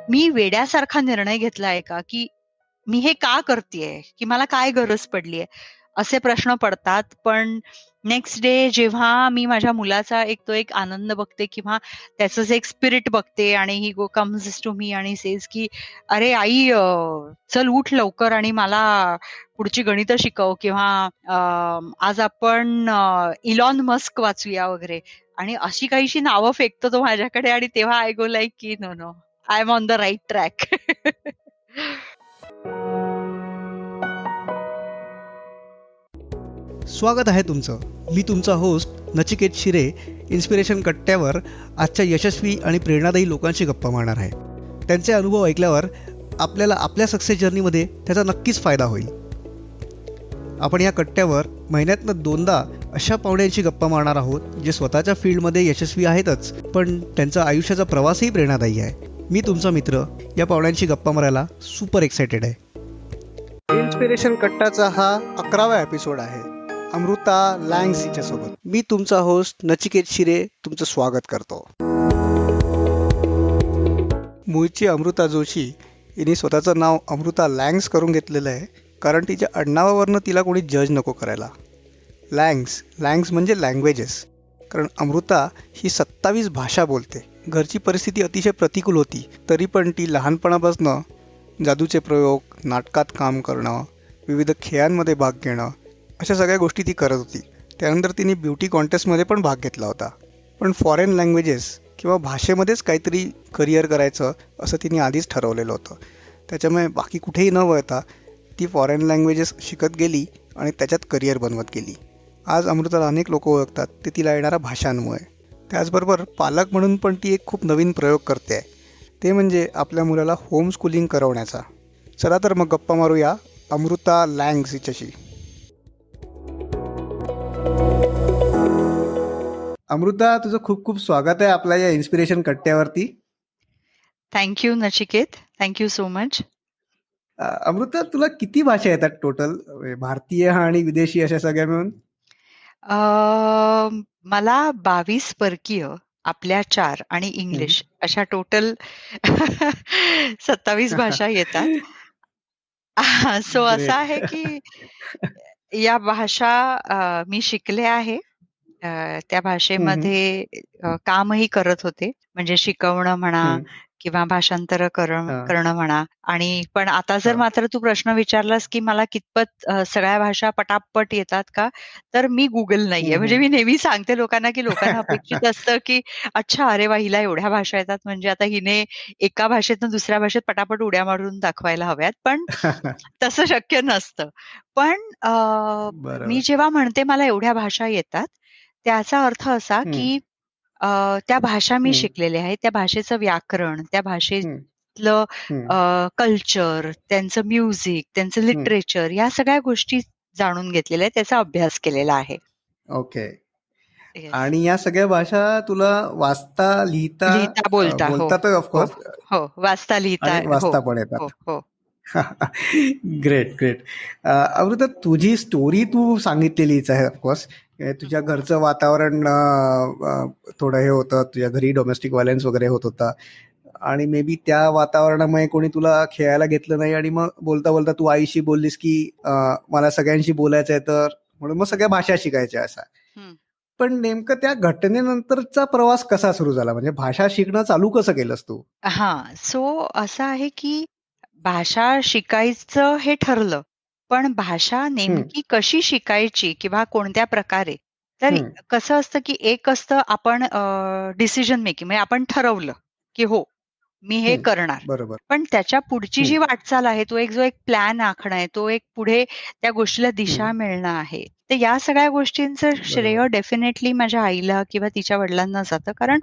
मी वेड्यासारखा निर्णय घेतलाय का, की मी हे का करतेय? की मला काय गरज पडलीये? असे प्रश्न पडतात. पण नेक्स्ट डे जेव्हा मी माझ्या मुलाचा तो एक आनंद बघते किंवा त्याचं जे एक स्पिरिट बघते आणि ही कम्स टू मी आणि सेज की "अरे आई चल उठ लवकर आणि मला पुढची गणितं शिकव" किंवा "आज आपण इलॉन मस्क वाचूया" वगैरे आणि अशी काहीशी नावं फेकतो तो माझ्याकडे आणि तेव्हा आय गो लाइक की "no, no. I am on the right track." स्वागत आहे तुमचं. मी तुमचा होस्ट नचिकेत शिरे. इन्स्पिरेशन कट्ट्यावर आजच्या यशस्वी आणि प्रेरणादायी लोकांशी गप्पा मारणार आहे. त्यांचे अनुभव ऐकल्यावर आपल्याला आपल्या सक्सेस जर्नीमध्ये त्याचा नक्कीच फायदा होईल. आपण या कट्ट्यावर महिन्यातनं 2दा अशा पाहुण्यांशी गप्पा मारणार आहोत जे स्वतःच्या फील्डमध्ये यशस्वी आहेतच, पण त्यांचा आयुष्याचा प्रवासही प्रेरणादायी आहे. मी तुमचा मित्र या पाहुण्यांशी गप्पा मारायला सुपर एक्सायटेड आहे. इन्स्पिरेशन कट्टाचा हा 11वा एपिसोड आहे. अमृता लँग्स हिच्यासोबत. मी तुमचा होस्ट नचिकेत शिरे तुमचं स्वागत करतो. मूळची अमृता जोशी हिने स्वतःचं नाव अमृता लँग्स करून घेतलेलं आहे, कारण तिच्या आडनावावरनं तिला कोणी जज नको करायला. लँग्स म्हणजे लँग्वेजेस. कारण अमृता ही 27 भाषा बोलते. घरची परिस्थिती अतिशय प्रतिकूल होती, तरी पण ती लहानपणापासून जादूचे प्रयोग, नाटकात काम करणं, विविध खेळांमध्ये भाग घेणं, अशा सगळ्या गोष्टी ती करत होती. त्यानंतर तिने ब्युटी कॉन्टेस्टमध्ये पण भाग घेतला होता. पण फॉरेन लँग्वेजेस किंवा भाषेमध्येच काहीतरी करिअर करायचं असं तिने आधीच ठरवलेलं होतं. त्याच्यामुळे बाकी कुठेही न वळता ती फॉरेन लँग्वेजेस शिकत गेली आणि त्याच्यात करिअर बनवत गेली. आज अमृताला अनेक लोक ओळखतात ते तिला येणाऱ्या भाषांमुळे. त्याचबरोबर पालक म्हणून पण ती एक खूप नवीन प्रयोग करते आहे, ते म्हणजे आपल्या मुलाला होम स्कूलिंग करवण्याचा. चला तर मग गप्पा मारूया अमृता लँग्स हिच्याशी. अमृता, तुझं खूप खूप स्वागत आहे आपल्या या इन्स्पिरेशन कट्ट्यावरती. Thank you Nachiket. Thank you so much. Amruta, तुला किती भाषा येतात टोटल, भारतीय आणि विदेशी अशा सगळ्या मिळून? मला 22 परकीय, आपल्या 4 आणि इंग्लिश अशा टोटल 27 भाषा येतात. सो असं ग्रेट. आहे की या भाषा मी शिकले आहे. त्या भाषेमध्ये कामही करत होते. म्हणजे शिकवणं म्हणा किंवा भाषांतर करणं म्हणा. आणि पण आता जर मात्र तू प्रश्न विचारलास की मला कितपत सगळ्या भाषा पटापट येतात का? तर मी Google नाहीये. म्हणजे मी नेहमी सांगते लोकांना की लोकांना अपेक्षित असतं की अच्छा अरे वाह! हिला एवढ्या भाषा येतात म्हणजे आता हिने एका भाषेतून दुसऱ्या भाषेत पटापट उड्या मारून दाखवायला हव्यात. पण तसं शक्य नसतं. पण मी जेव्हा म्हणते मला एवढ्या भाषा येतात, त्याचा अर्थ असा की त्या भाषा मी शिकलेल्या आहेत. त्या भाषेचं व्याकरण, त्या भाषेतलं कल्चर, त्यांचं म्युझिक, त्यांचं लिटरेचर या सगळ्या गोष्टी जाणून घेतलेल्या आहेत. त्याचा अभ्यास केलेला आहे. ओके. येस. आणि या सगळ्या भाषा तुला वाचता, लिहिता, बोलता. हो. बोलता तर हो. ऑफकोर्स, हो. वाचता, लिहिता. आणि हो. वाचता पण हो. येतात. हो. Great great. अमृता, तुझी स्टोरी तू सांगितलेलीच आहे ऑफकोर्स. तुझ्या घरचं वातावरण थोडं हे होतं, तुझ्या घरी डोमेस्टिक व्हायलन्स वगैरे होत होता आणि मे बी त्या वातावरणामुळे कोणी तुला खेळायला घेतलं नाही आणि मग बोलता बोलता तू आईशी बोललीस की मला सगळ्यांशी बोलायचं आहे, तर म्हणून मग सगळ्या भाषा शिकायच्या असा. पण नेमकं त्या घटनेनंतरचा प्रवास कसा सुरू झाला? म्हणजे भाषा शिकणं चालू कसं केलंस तू? सो असं आहे की भाषा शिकायचं हे ठरलं. पण भाषा नेमकी कशी शिकायची किंवा कोणत्या प्रकारे? तर कसं असतं की एक असतं आपण डिसिजन मेकिंग म्हणजे आपण ठरवलं की हो, मी हे करणार. बरोबर. पण त्याच्या पुढची जी वाटचाल आहे, जो एक प्लॅन आखणं आहे, तो एक पुढे त्या गोष्टीला दिशा मिळणं आहे. तर या सगळ्या गोष्टींचं श्रेय डेफिनेटली माझ्या आईला किंवा तिच्या वडिलांना जातं. कारण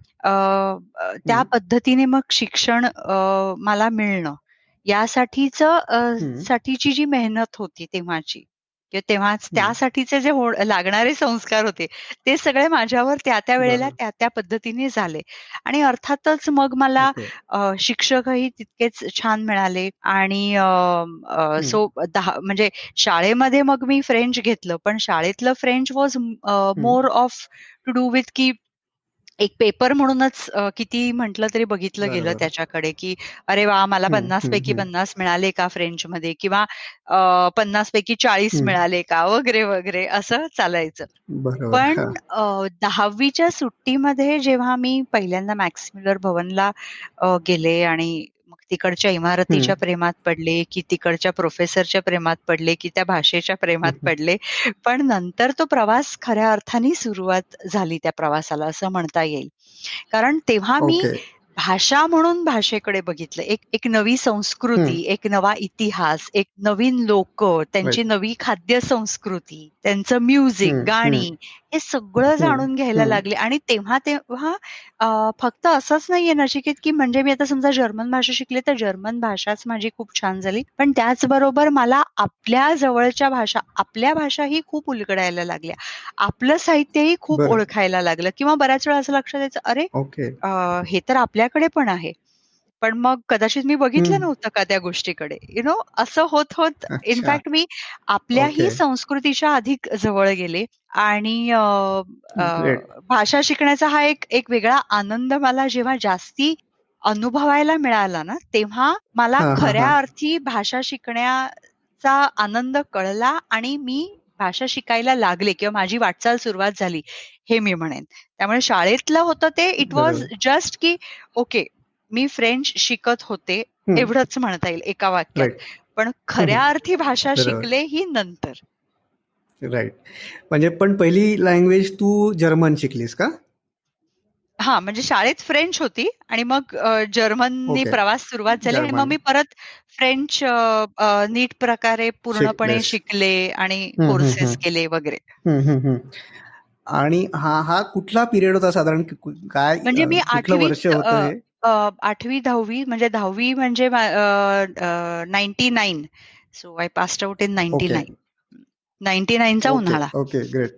त्या पद्धतीने मग शिक्षण मला मिळणं साठीची जी मेहनत होती तेव्हाची किंवा तेव्हाच त्यासाठीचे जे लागणारे संस्कार होते, ते सगळे माझ्यावर त्या वेळेला त्या पद्धतीने झाले. आणि अर्थातच मग मला शिक्षकही तितकेच छान मिळाले आणि सो म्हणजे शाळेमध्ये मग मी फ्रेंच घेतलं. पण शाळेतलं French was more of to do with की एक पेपर म्हणूनच किती म्हटलं तरी बघितलं गेलं बरोबर. त्याच्याकडे, की अरे वाह! मला हं, 50 हं, पैकी हं. 50 मिळाले का फ्रेंचमध्ये किंवा 50 पैकी 40 हं. मिळाले का वगैरे, वगैरे असं चालायचं. बरोबर. पण हां. 10वीच्या सुट्टीमध्ये जेव्हा मी पहिल्यांदा मॅक्स मुलर भवनला गेले आणि मग तिकडच्या हं. इमारतीच्या प्रेमात पडले, की तिकडच्या प्रोफेसरच्या प्रेमात पडले, की त्या भाषेच्या प्रेमात हं, हं. पडले. पण नंतर तो प्रवास खऱ्या अर्थाने सुरुवात झाली त्या प्रवासाला असं म्हणता येईल. कारण तेव्हा मी ओके. भाषा म्हणून भाषेकडे बघितलं. एक एक नवी हं. संस्कृती, एक नवा इतिहास, एक नवीन लोकं, त्यांची राइट. नवी खाद्य संस्कृती, त्यांचं म्युझिक, हं, हं, गाणी हे सगळं हं, जाणून घ्यायला हं. लागले आणि तेव्हा तेव्हा फक्त असंच नाहीये नचिकेत, की म्हणजे मी आता समजा जर्मन भाषा शिकली, तर जर्मन भाषाच माझी खूप छान झाली. पण त्याचबरोबर मला आपल्या जवळच्या भाषा, आपल्या भाषाही खूप उलगडायला लागल्या. आपलं साहित्यही खूप बरं. ओळखायला लागलं किंवा बऱ्याच वेळा असं लक्षात यायचं, अरे ओके. हे तर आपल्याकडे पण आहे. पण मग कदाचित मी बघितलं हं. नव्हतं का त्या गोष्टीकडे. असं होत अच्छा. इनफॅक्ट मी आपल्याही ओके. संस्कृतीच्या अधिक जवळ गेले आणि अ, ग्रेट. भाषा शिकण्याचा हा एक एक वेगळा आनंद मला जेव्हा जास्ती अनुभवायला मिळाला ना, तेव्हा मला हां, हां, खऱ्या हां. अर्थी भाषा शिकण्याचा आनंद कळला आणि मी भाषा शिकायला लागले किंवा माझी वाटचाल सुरुवात झाली, हे मी म्हणेन. त्यामुळे शाळेतलं होतं ते इट वॉज बरोबर. जस्ट की ओके, मी फ्रेंच शिकत होते, हं. एवढंच म्हणता येईल एका वाक्यात. राइट. पण हं, हं. खऱ्या अर्थी भाषा बरोबर. शिकले ही नंतर. राइट. म्हणजे पण पहिली लँग्वेज तू जर्मन शिकलीस का? हां, म्हणजे शाळेत फ्रेंच होती आणि मग जर्मननी ओके. प्रवास सुरुवात झाली आणि मग जर्मन मी परत फ्रेंच नीट प्रकारे पूर्णपणे शिकलेस. शिकले आणि हं, हं, हं. कोर्सेस केले वगैरे. हं, हं, हं. आणि हा हा कुठला पिरियड होता साधारण काय म्हणजे मी कुठलं वर्ष 8वीत होतं हे? 8वी 10वी म्हणजे 10वी म्हणजे 99 so I passed out in okay. 99. 99 चा ओके. उन्हाळा. ओके. ग्रेट.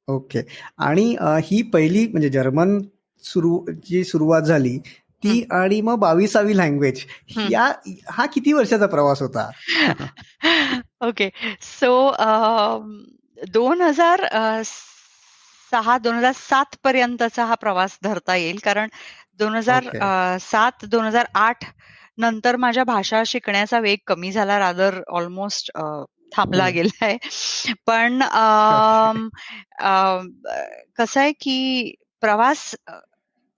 ओके. आणि ही पहिली म्हणजे जर्मन जी सुरुवात झाली हं, ती आणि मग 22वी लँग्वेज हं. या हा किती वर्षाचा प्रवास होता? ओके. सो 2006-2007 पर्यंतचा हा प्रवास धरता येईल. कारण ओके. 2007-2008 नंतर माझ्या भाषा शिकण्याचा वेग कमी झाला. रादर ऑलमोस्ट थांबला हं. गेलाय. पण ओके. कसं आहे की प्रवास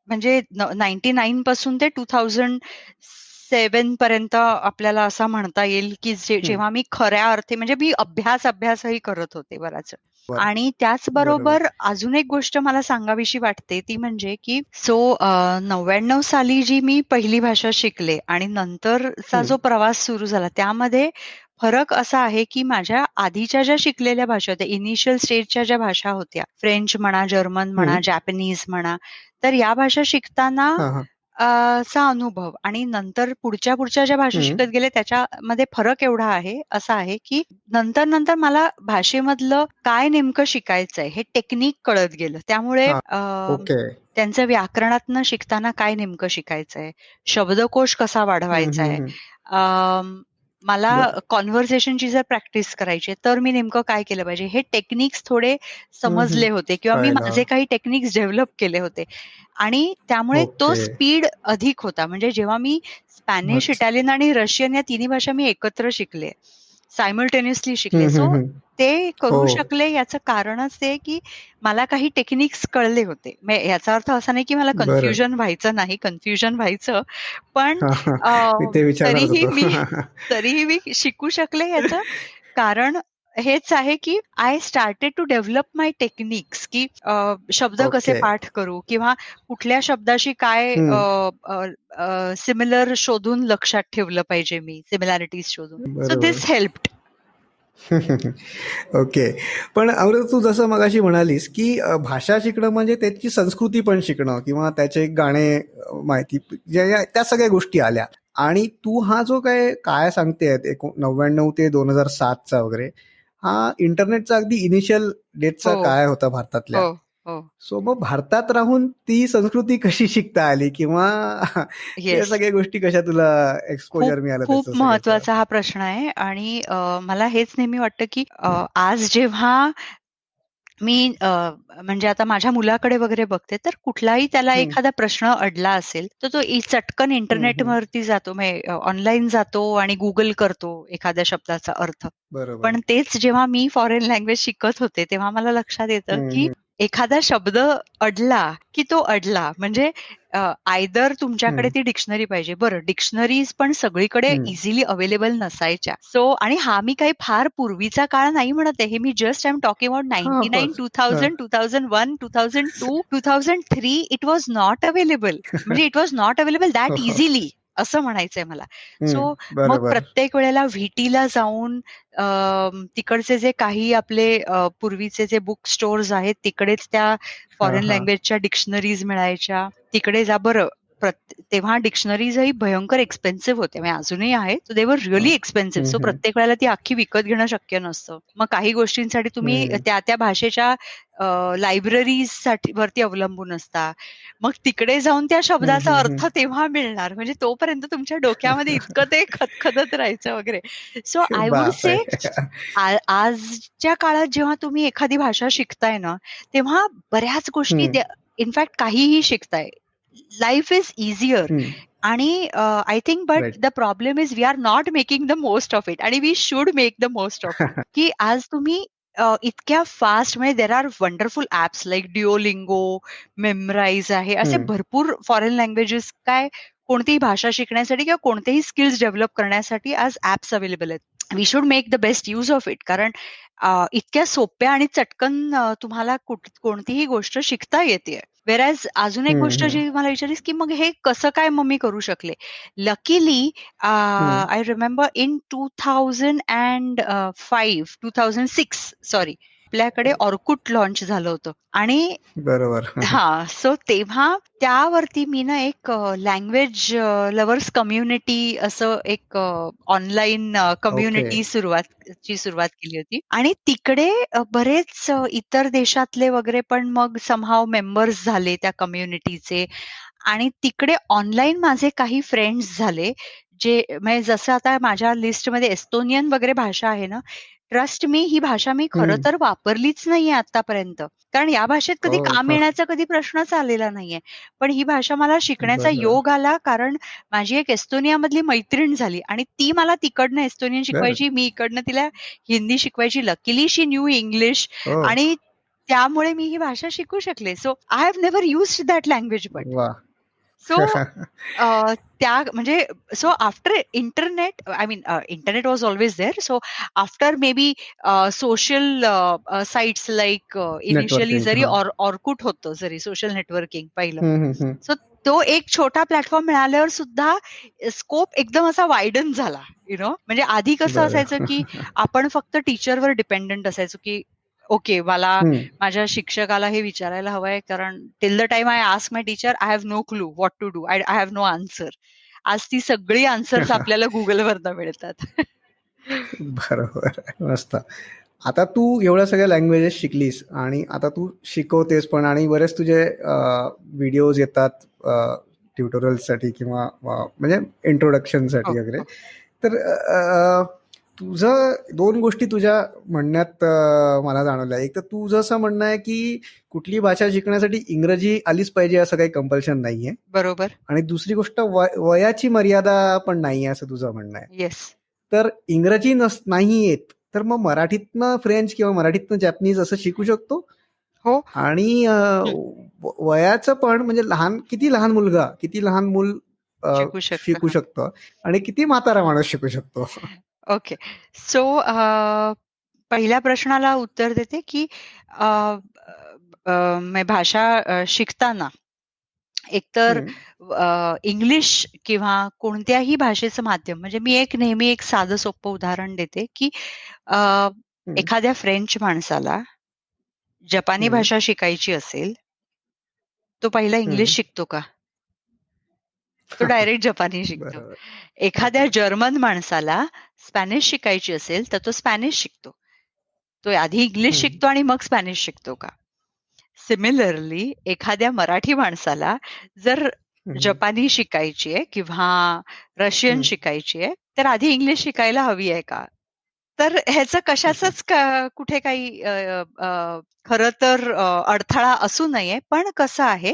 म्हणजे 99 पासून ते 2007 पर्यंत आपल्याला असं म्हणता येईल, की हं. जेव्हा मी खऱ्या अर्थी म्हणजे मी अभ्यासही करत होते बराच वेळ. बरं. आणि बरोबर. त्याचबरोबर अजून एक गोष्ट मला सांगावीशी वाटते ती म्हणजे, की 99 साली जी मी पहिली भाषा शिकले आणि नंतरचा हं. जो प्रवास सुरू झाला त्यामध्ये फरक असा आहे, की माझ्या आधीच्या ज्या शिकलेल्या भाषा होत्या, इनिशियल स्टेजच्या ज्या भाषा होत्या, फ्रेंच म्हणा, जर्मन म्हणा, हं. जॅपनीज म्हणा, तर या भाषा शिकताना हां, हां. चा अनुभव आणि नंतर पुढच्या ज्या भाषा हं. शिकत गेले त्याच्यामध्ये फरक एवढा आहे, असा आहे, की नंतर मला भाषेमधलं काय नेमकं शिकायचंय हे टेक्निक कळत गेलं. त्यामुळे हां. ओके. त्यांचं व्याकरणातनं शिकताना काय नेमकं शिकायचंय, शब्दकोश कसा हं, वाढवायचा हं, आहे, हं. मला बरं. कन्व्हर्सेशनची जर प्रॅक्टिस करायची आहे, तर मी नेमकं काय केलं पाहिजे? हे टेक्निक्स थोडे हं, हं. समजले होते किंवा मी कळालं. माझे काही टेक्निक्स डेव्हलप केले होते आणि त्यामुळे तो ओके. स्पीड अधिक होता. म्हणजे जेव्हा मी स्पॅनिश, मग इटालियन आणि रशियन या तिन्ही भाषा मी एकत्र शिकले. सायमल्टेनियसली शिकले. हं, हं, सो हं. ते हो. करू शकले याचं कारणच ते, की मला काही टेक्निक्स कळले होते. याचा अर्थ असा नाही, की मला बरं. कन्फ्युजन व्हायचं नाही. कन्फ्युजन व्हायचं. पण हां, हां. अ, मी ते विचारणारच तरीही होतो. मी तरीही मी शिकू शकले याचं कारण हेच आहे, की I started to develop my techniques, की शब्द कसे ओके. पाठ करू किंवा कुठल्या शब्दाशी काय हं. सिमिलर शोधून लक्षात ठेवलं पाहिजे मी, सिमिलॅरिटीज शोधून. सो बरोबर. This helped. ओके. पण अमृता तू जसं मगाशी म्हणालीस, की भाषा शिकणं म्हणजे त्याची संस्कृती पण शिकणं किंवा त्याचे गाणे माहिती त्या सगळ्या गोष्टी आल्या. आणि तू हा जो काय सांगतेय 99 ते 2007 चा वगैरे, हा इंटरनेटचा अगदी इनिशियल डेटचा हो, काय होता भारतातल्या. हो, हो. सो मग भारतात राहून ती संस्कृती कशी शिकता आली किंवा त्या येस. सगळ्या गोष्टी कशा तुला खूप, एक्सपोजर मिळालं खूप त्याचं सगळ्याचं? महत्वाचा हा प्रश्न आहे आणि मला हेच नेहमी वाटतं, की आज जेव्हा मी म्हणजे आता माझ्या मुलाकडे वगैरे बघते, तर कुठलाही त्याला हं, एखादा प्रश्न अडला असेल, तर तो चटकन हं, हं. इंटरनेटवरती जातो, म्हणजे ऑनलाईन जातो आणि Google करतो एखाद्या शब्दाचा अर्थ. बरोबर. पण तेच जेव्हा मी फॉरेन लँग्वेज शिकत होते, तेव्हा मला लक्षात येतं, हं, की हं, एखादा शब्द अडला, की तो अडला. म्हणजे आयदर तुमच्याकडे हं, ती डिक्शनरी पाहिजे. बरं, डिक्शनरीज पण सगळीकडे हं. इझिली अवेलेबल नसायच्या. सो आणि हा मी काही फार पूर्वीचा काळ नाही म्हणत आहे. हे मी just I am talking about हां, ऑफ 99, कोर्स. हां. 2000, 2001, 2002, 2003 इट वाज नॉट अवेलेबल. म्हणजे इट वाज नॉट अवेलेबल हो, दॅट हो. इझिली असं म्हणायचंय मला. हं. सो मग बरोबर. प्रत्येक वेळेला व्हीटीला जाऊन तिकडचे जे काही आपले पूर्वीचे जे बुक स्टोअर्स आहेत तिकडेच त्या हां, फॉरेन हां. लँग्वेजच्या डिक्शनरीज मिळायच्या. तिकडे जा बरं. तेव्हा डिक्शनरीजही भयंकर एक्सपेन्सिव्ह होत्या. म्हणजे अजूनही आहेत. सो दे वर हां. Really expensive. हं, सो हं. प्रत्येक वेळेला ती अख्खी विकत घेणं शक्य नसतं. मग काही गोष्टींसाठी तुम्ही हं. त्या भाषेच्या लायब्ररीजसाठी वरती अवलंबून असता. मग तिकडे जाऊन त्या हं, शब्दाचा हं, हं. अर्थ तेव्हा मिळणार. म्हणजे तोपर्यंत तुमच्या डोक्यामध्ये इतकं ते खदखदत राहायचं वगैरे. सो आय वुल्ड से बापरे! आजच्या काळात जेव्हा तुम्ही एखादी भाषा शिकताय ना, तेव्हा बऱ्याच गोष्टी हं, इनफॅक्ट काहीही शिकताय. लाईफ इज ईझियर हं. आणि I think but right. The problem is we are not making the most of it आणि we should make the most of it. की आज तुम्ही इतक्या फास्ट म्हणजे there are wonderful apps like Duolingo, Memrise आहे. असे हं, भरपूर फॉरेन लँग्वेजेस काय कोणतीही भाषा शिकण्यासाठी किंवा कोणतेही स्किल्स डेव्हलप करण्यासाठी आज ॲप्स अवेलेबल आहेत. We should make the best use of it. कारण इतक्या सोप्या आणि चटकन तुम्हाला कोणतीही गोष्ट शिकता येतेय. व्हेअरएज अजून एक हं, गोष्ट हं, जी मला विचारलीस, की मग हे कसं काय मग मी करू शकले? लकीली हं. आय रिमेंबर इन 2005 2006 सॉरी आपल्याकडे Orkut लॉन्च झालं होतं आणि बरोबर. हां. सो तेव्हा त्यावरती मी ना एक लँग्वेज लव्हर्स कम्युनिटी असं एक ऑनलाईन ओके. कम्युनिटी सुरुवात केली होती आणि तिकडे बरेच इतर देशातले वगैरे पण मग समहाऊ मेंबर्स झाले त्या कम्युनिटीचे आणि तिकडे ऑनलाईन माझे काही फ्रेंड्स झाले, जे म्हणजे जसं आता माझ्या लिस्टमध्ये एस्तोनियन वगैरे भाषा आहे ना, ट्रस्ट मी ही भाषा मी खरं हं. तर वापरलीच नाहीये आत्तापर्यंत. कारण या भाषेत कधी काम ओह! येण्याचा कधी प्रश्नच आलेला नाहिये. पण ही भाषा मला शिकण्याचा बरं. योग आला कारण माझी एक एस्तोनियामधली मैत्रीण झाली आणि ती मला तिकडनं एस्तोनियन बरं. शिकवायची, मी इकडनं तिला हिंदी शिकवायची. Luckily she knew English oh! आणि त्यामुळे मी ही भाषा शिकू शकले. So I have never used that language but. वाह! सो म्हणजे so after internet I mean internet was always there. So after maybe social sites like initially networking. जरी हां. ऑर्कुट होतं जरी सोशल नेटवर्किंग पहिलं. हं, हं, हं. सो तो एक छोटा प्लॅटफॉर्म मिळाल्यावर सुद्धा स्कोप एकदम असा वाइडन झाला. म्हणजे आधी कसं बरं. असायचं, की आपण फक्त टीचरवर डिपेंडंट असायचो, की ओके मला हं. माझ्या शिक्षकाला हे विचारायला हवंय कारण till the time I ask my teacher I have no clue what to do. I have no answer. आज ती सगळी आन्सर्स आपल्याला Googleवरनं मिळतात. बरोबर. मस्त. आता तू एवढ्या सगळ्या लँग्वेजेस शिकलीस आणि आता तू शिकवतेस पण आणि बरेच तुझे व्हिडिओज येतात ट्युटोरियलसाठी किंवा म्हणजे हो, इंट्रोडक्शनसाठी वगैरे. हो. तर तुझं 2 गोष्टी तुझ्या म्हणण्यात मला जाणवल्या. एक तर तुझं असं म्हणणं आहे, की कुठली भाषा शिकण्यासाठी इंग्रजी आलीच पाहिजे असं काही कंपल्शन नाहीये. बरोबर. आणि दुसरी गोष्ट वयाची मर्यादा पण नाहीये असं तुझं म्हणणं आहे. येस. तर इंग्रजी नाही येत, तर मग मराठीतनं फ्रेंच किंवा मराठीतनं जॅपनीज असं शिकू शकतो? हो. आणि हं. वयाचं पण म्हणजे किती लहान मुलगा, किती लहान मूल शिकू शकतं. शिकू हां. शकतं आणि किती म्हातारा माणूस शिकू शकतो? ओके. सो पहिल्या प्रश्नाला उत्तर देते, की अ, भाषा शिकताना एकतर हं, इंग्लिश किंवा कोणत्याही भाषेचं माध्यम म्हणजे मी नेहमी एक साधं सोपं उदाहरण देते, की अ, हं, एखाद्या फ्रेंच माणसाला जपानी हं, भाषा शिकायची असेल, तो पहिला हं. इंग्लिश शिकतो का? तो डायरेक्ट जपानी शिकतो. बरोबर. एखाद्या ओके. जर्मन माणसाला स्पॅनिश शिकायची असेल, तर तो स्पॅनिश शिकतो. तो आधी इंग्लिश हं, शिकतो आणि मग स्पॅनिश शिकतो का? सिमिलरली एखाद्या मराठी माणसाला जर हं, जपानी शिकायची आहे किंवा रशियन हं. शिकायची आहे, तर आधी इंग्लिश शिकायला हवी आहे का? तर ह्याचं कशाचंच कुठे काही खरं तर अडथळा असू नये. पण कसं आहे,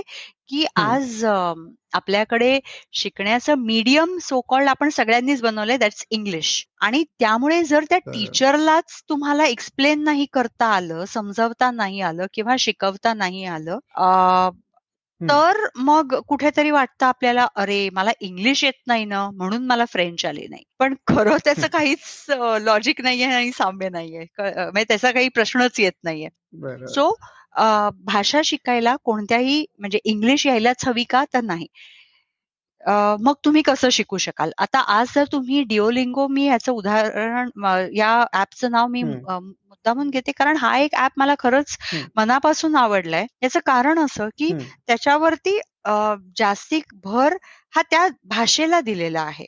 की आज आपल्याकडे शिकण्याचं मीडियम सो कॉल्ड आपण सगळ्यांनीच बनवलंय, दॅट्स इंग्लिश. आणि त्यामुळे जर त्या बरोबर. टीचरलाच तुम्हाला एक्सप्लेन नाही करता आलं, समजावता नाही आलं किंवा शिकवता नाही आलं, तर मग कुठेतरी वाटतं आपल्याला, अरे मला इंग्लिश येत नाही ना, म्हणून मला फ्रेंच आली नाही. पण खरं त्याचं काहीच लॉजिक नाहीये आणि साम्य नाहीये. म्हणजे त्याचा काही प्रश्नच येत नाहीये. बरोबर. सो भाषा शिकायला कोणत्याही म्हणजे इंग्लिश यायलाच हवी का? तर नाही. मग तुम्ही कसं शिकू शकाल? आता आज जर तुम्ही Duolingo, मी ह्याचं उदाहरण या ॲपचं नाव मी मुद्दामून घेते, कारण हा एक ॲप मला खरंच मनापासून आवडलाय. याचं कारण असं, की त्याच्यावरती जास्तिक भर हा त्या भाषेला दिलेला आहे.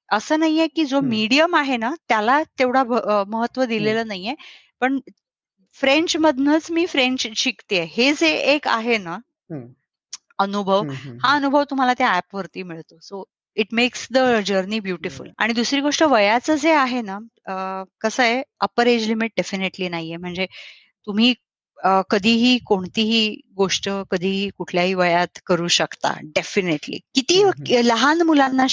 असं नाहीये, की जो मीडियम आहे ना, त्याला तेवढा महत्त्व दिलेलं नाहीये. पण फ्रेंचमधनंच मी फ्रेंच शिकतेय. हे जे एक आहे ना अनुभव, हा अनुभव तुम्हाला त्या ॲपवरती मिळतो. So it makes the journey beautiful. आणि दुसरी गोष्ट वयाचं जे आहे ना, कसं आहे, अपर एज लिमिट डेफिनेटली नाहीये. म्हणजे तुम्ही कधीही कोणतीही गोष्ट कधीही कुठल्याही वयात करू शकता डेफिनेटली. किती लहान मुलांना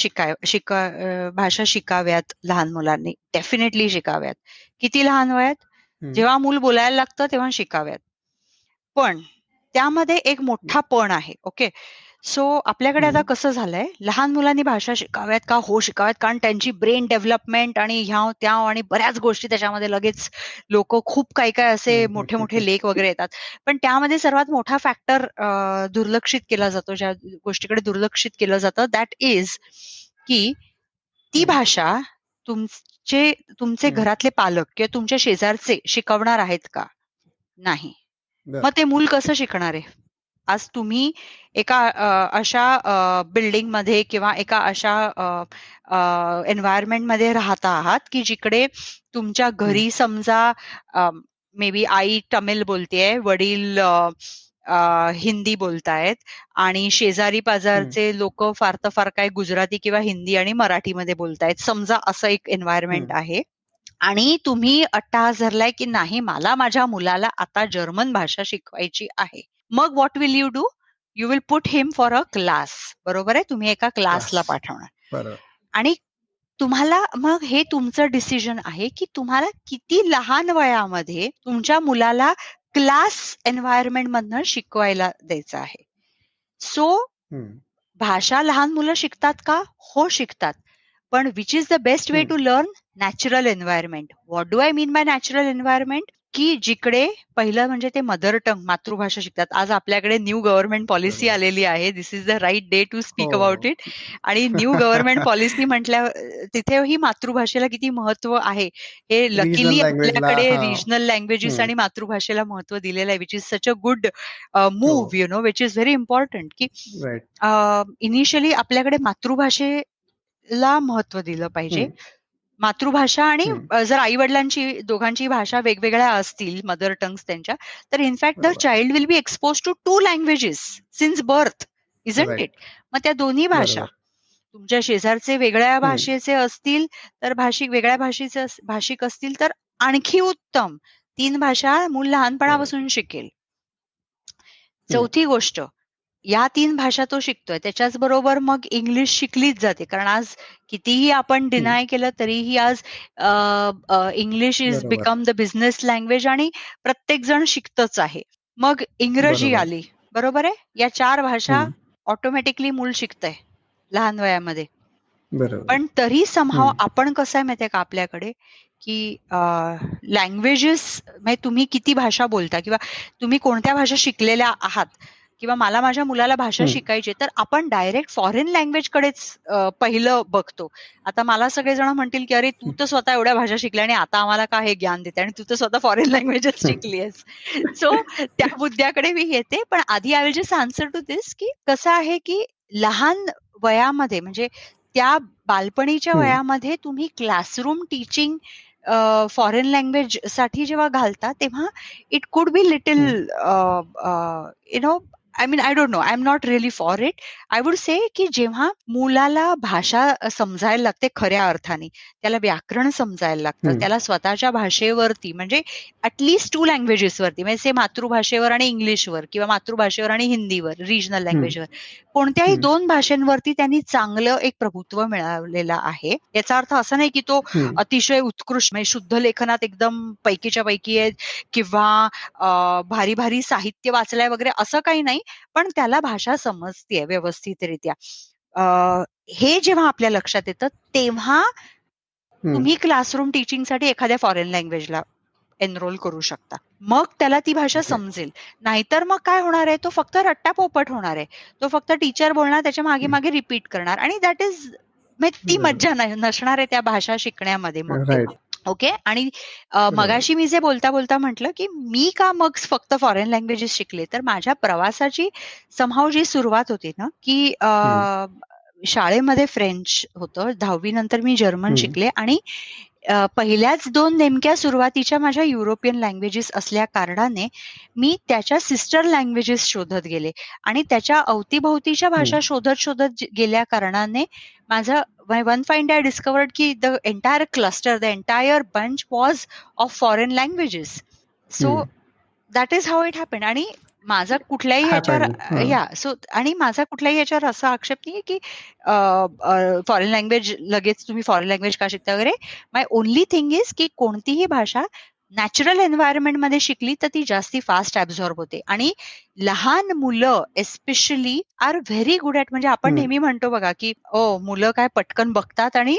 भाषा शिकाव्यात लहान मुलांनी? डेफिनेटली शिकाव्यात. किती लहान वयात? जेव्हा मूल बोलायला लागतं तेव्हा शिकाव्यात. पण त्यामध्ये एक मोठा पण आहे. ओके. सो आपल्याकडे आता कसं झालंय, लहान मुलांनी भाषा शिकाव्यात का? हो, शिकाव्यात. कारण त्यांची ब्रेन डेव्हलपमेंट आणि ह्याव-त्याव आणि बऱ्याच गोष्टी त्याच्यामध्ये लगेच लोकं खूप काही-काही असे मोठे-मोठे लेख वगैरे येतात. पण त्यामध्ये सर्वात मोठा फॅक्टर दुर्लक्षित केला जातो, ज्या गोष्टीकडे दुर्लक्षित केलं जातं, दॅट इज की ती भाषा तुमचे घरातले पालक किंवा तुमच्या शेजारचे शिकवणार आहेत का? नाही. मग ते मूल कसं शिकणार आहे? आज तुम्ही एका अशा बिल्डिंगमध्ये किंवा एका अशा एन्व्हायर्नमेंटमध्ये राहता आहात, की जिकडे तुमच्या घरी समजा मे बी आई तमिळ बोलतेय, वडील हिंदी बोलतायत आणि शेजारी-पाजारचे लोकं फार तर फार काय गुजराती किंवा हिंदी आणि मराठीमध्ये बोलतायत. समजा असं एक एन्व्हायर्नमेंट आहे. आणि तुम्ही अट्टाहास धरलाय, की नाही, मला माझ्या मुलाला आता जर्मन भाषा शिकवायची आहे. मग what will you do? You will put him for a class. बरोबर आहे? तुम्ही एका क्लासला पाठवणार. बरोबर. आणि तुम्हाला मग हे तुमचं डिसिजन आहे, की तुम्हाला किती लहान वयामध्ये तुमच्या मुलाला क्लास एन्व्हायर्नमेंटमधनं शिकवायला द्यायचं आहे. सो भाषा लहान मुलं शिकतात का? हो, शिकतात. पण which is the best way to learn? Natural environment. What do I mean by natural environment? की जिकडे पहिलं म्हणजे ते मदर टंग, मातृभाषा शिकतात. आज आपल्याकडे न्यू गव्हर्नमेंट पॉलिसी बरोबर. आलेली आहे. This is the right day to speak about हो. इट. आणि न्यू गव्हर्नमेंट पॉलिसी म्हटल्यावर तिथेही मातृभाषेला किती महत्त्व आहे. हे रिजनल लकीली लँग्वेजला. आपल्याकडे हां. रिजनल लँग्वेजेस आणि मातृभाषेला महत्त्व दिलेलं आहे, which is such a good हो. Move, you know, which is very important. की राइट. इनिशियली आपल्याकडे मातृभाषेला महत्त्व दिलं पाहिजे. मातृभाषा आणि जर आई-वडिलांची दोघांची भाषा वेगवेगळ्या असतील, मदर टंग्स त्यांच्या, तर इनफॅक्ट द बरोबर. Child will be exposed to 2 languages since birth, isn't it? Right. मग त्या दोन्ही भाषा, बरोबर. तुमच्या शेजारचे वेगळ्या भाषेचे असतील, तर वेगळ्या भाषेचे भाषिक असतील, तर आणखी उत्तम. 3 भाषा मूल बरोबर. लहानपणापासून शिकेल. चौथी गोष्ट, या 3 भाषा तो शिकतोय. त्याच्याच बरोबर मग इंग्लिश शिकलीच जाते. कारण आज कितीही आपण डिनाय केलं तरीही आज इंग्लिश इज बरोबर. बिकम द बिझनेस लँग्वेज आणि प्रत्येक जण शिकतच आहे. मग इंग्रजी बरोबर. आली, बरोबर आहे? या 4 भाषा ऑटोमॅटिकली मूल शिकतंय लहान वयामध्ये. बरोबर. पण तरी समहाऊ आपण कसं आहे माहितीये का आपल्याकडे, की लँग्वेजेस म्हणजे तुम्ही किती भाषा बोलता किंवा तुम्ही कोणत्या भाषा शिकलेल्या आहात किंवा मला माझ्या मुलाला भाषा शिकायची, तर आपण डायरेक्ट फॉरेन लँग्वेजकडेच पहिलं बघतो. आता मला सगळेजण म्हणतील, की "अरे, तू तर स्वतः एवढ्या भाषा शिकल्या आणि आता आम्हाला का हे ज्ञान देते आणि तू तर स्वतः फॉरेन लँग्वेजच शिकली आहेस." सो त्या मुद्द्याकडे मी येते. पण आधी I will just answer to this, की कसं आहे, की लहान वयामध्ये म्हणजे त्या बालपणीच्या वयामध्ये तुम्ही क्लासरूम टीचिंग फॉरेन लँग्वेजसाठी जेव्हा घालता, तेव्हा it could be little you know I mean I don't no. I am not really for it. I would say की जेव्हा मुलाला भाषा समजायला लागते खऱ्या अर्थाने, त्याला व्याकरण समजायला लागतं, हम्म, त्याला स्वतःच्या भाषेवरती म्हणजे ॲटलीस्ट 2 लँग्वेजेसवरती म्हणजे से मातृभाषेवर आणि इंग्लिशवर किंवा मातृभाषेवर आणि हिंदीवर, रिजनल हम्म, लँग्वेजवर कोणत्याही हम्म, 2 भाषांवरती त्यांनी चांगलं एक प्रभुत्व मिळवलेलं आहे. याचा अर्थ असा नाही की तो हम्म. अतिशय उत्कृष्ट म्हणजे शुद्ध लेखनात एकदम पैकीच्या पैकी आहे किंवा भारी भारी साहित्य वाचलंय वगैरे असं काही नाही. पण त्याला भाषा समजतीये व्यवस्थितरित्या. हे जेव्हा आपल्या लक्षात येतं तेव्हा हम्म. तुम्ही क्लासरूम टीचिंगसाठी एखाद्या फॉरेन लँग्वेजला एनरोल करू शकता. मग त्याला ती भाषा ओके. समजेल. नाहीतर मग काय होणार आहे, तो फक्त रट्टापोपट होणार आहे. तो फक्त टीचर बोलणार त्याच्या हम्म. मागे-मागे रिपीट करणार आणि दॅट इज म्हणजे ती बरोबर. मज्जा नसणार आहे त्या भाषा शिकण्यामध्ये मग राईट. तेव्हा. ओके. आणि बरोबर. मगाशी मी जे बोलता-बोलता म्हटलं, की मी का मग फक्त फॉरेन लँग्वेजेस शिकले, तर माझ्या प्रवासाची समहाऊ जी सुरुवात होती ना, की हम्म, शाळेमध्ये फ्रेंच होतं. 10वी नंतर मी जर्मन हम्म, शिकले आणि पहिल्याच 2 नेमक्या सुरुवातीच्या माझ्या युरोपियन लँग्वेजेस असल्या कारणाने, मी त्याच्या सिस्टर लँग्वेजेस शोधत गेले आणि त्याच्या अवतीभोवतीच्या हम्म, भाषा शोधत गेल्या कारणाने माझं one fine day I discovered की the entire cluster, the entire bunch was of foreign languages. So hmm. That is how it happened. आणि माझा कुठल्याही ह्याच्यावर हॅपन. हा. सो आणि माझा कुठल्याही ह्याच्यावर असा आक्षेप नाहीये की फॉरेन लँग्वेज लगेच तुम्ही फॉरेन लँग्वेज का शिकता वगैरे. माय ओन्ली थिंग इज की कोणतीही भाषा नॅचरल एन्व्हायरमेंटमध्ये शिकली तर ती जास्ती फास्ट ॲब्झॉर्ब होते आणि लहान मुलं especially are very good at म्हणजे आपण हम्म, नेहमी म्हणतो बघा की मुलं काय पटकन बघतात आणि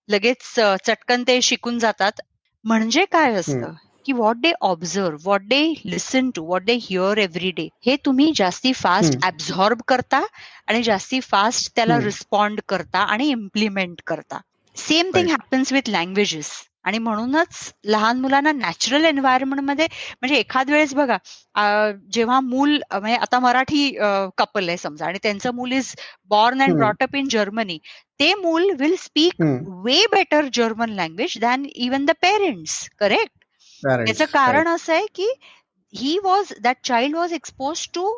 लगेच चटकन ते शिकून जातात. म्हणजे काय हम्म, असतं की what they observe, what they listen to, what they hear every day हे तुम्ही जास्ती फास्ट हम्म, ॲब्झॉर्ब करता आणि जास्ती फास्ट त्याला हम्म. रिस्पॉन्ड करता आणि इम्प्लिमेंट करता. Same thing right. Happens with languages. आणि म्हणूनच लहान मुलांना नॅचरल एन्व्हायरमेंटमध्ये म्हणजे एखाद वेळेस बघा जेव्हा मूल म्हणजे आता मराठी कपल आहे समजा आणि त्यांचं मूल इज बॉर्न अँड हम्म, ब्रॉट अप इन जर्मनी. ते मूल विल स्पीक हम्म. Way better German language than even the parents. Correct? त्याचं पॅरेंट्स. कारण करेक्ट. असं आहे की that child was exposed to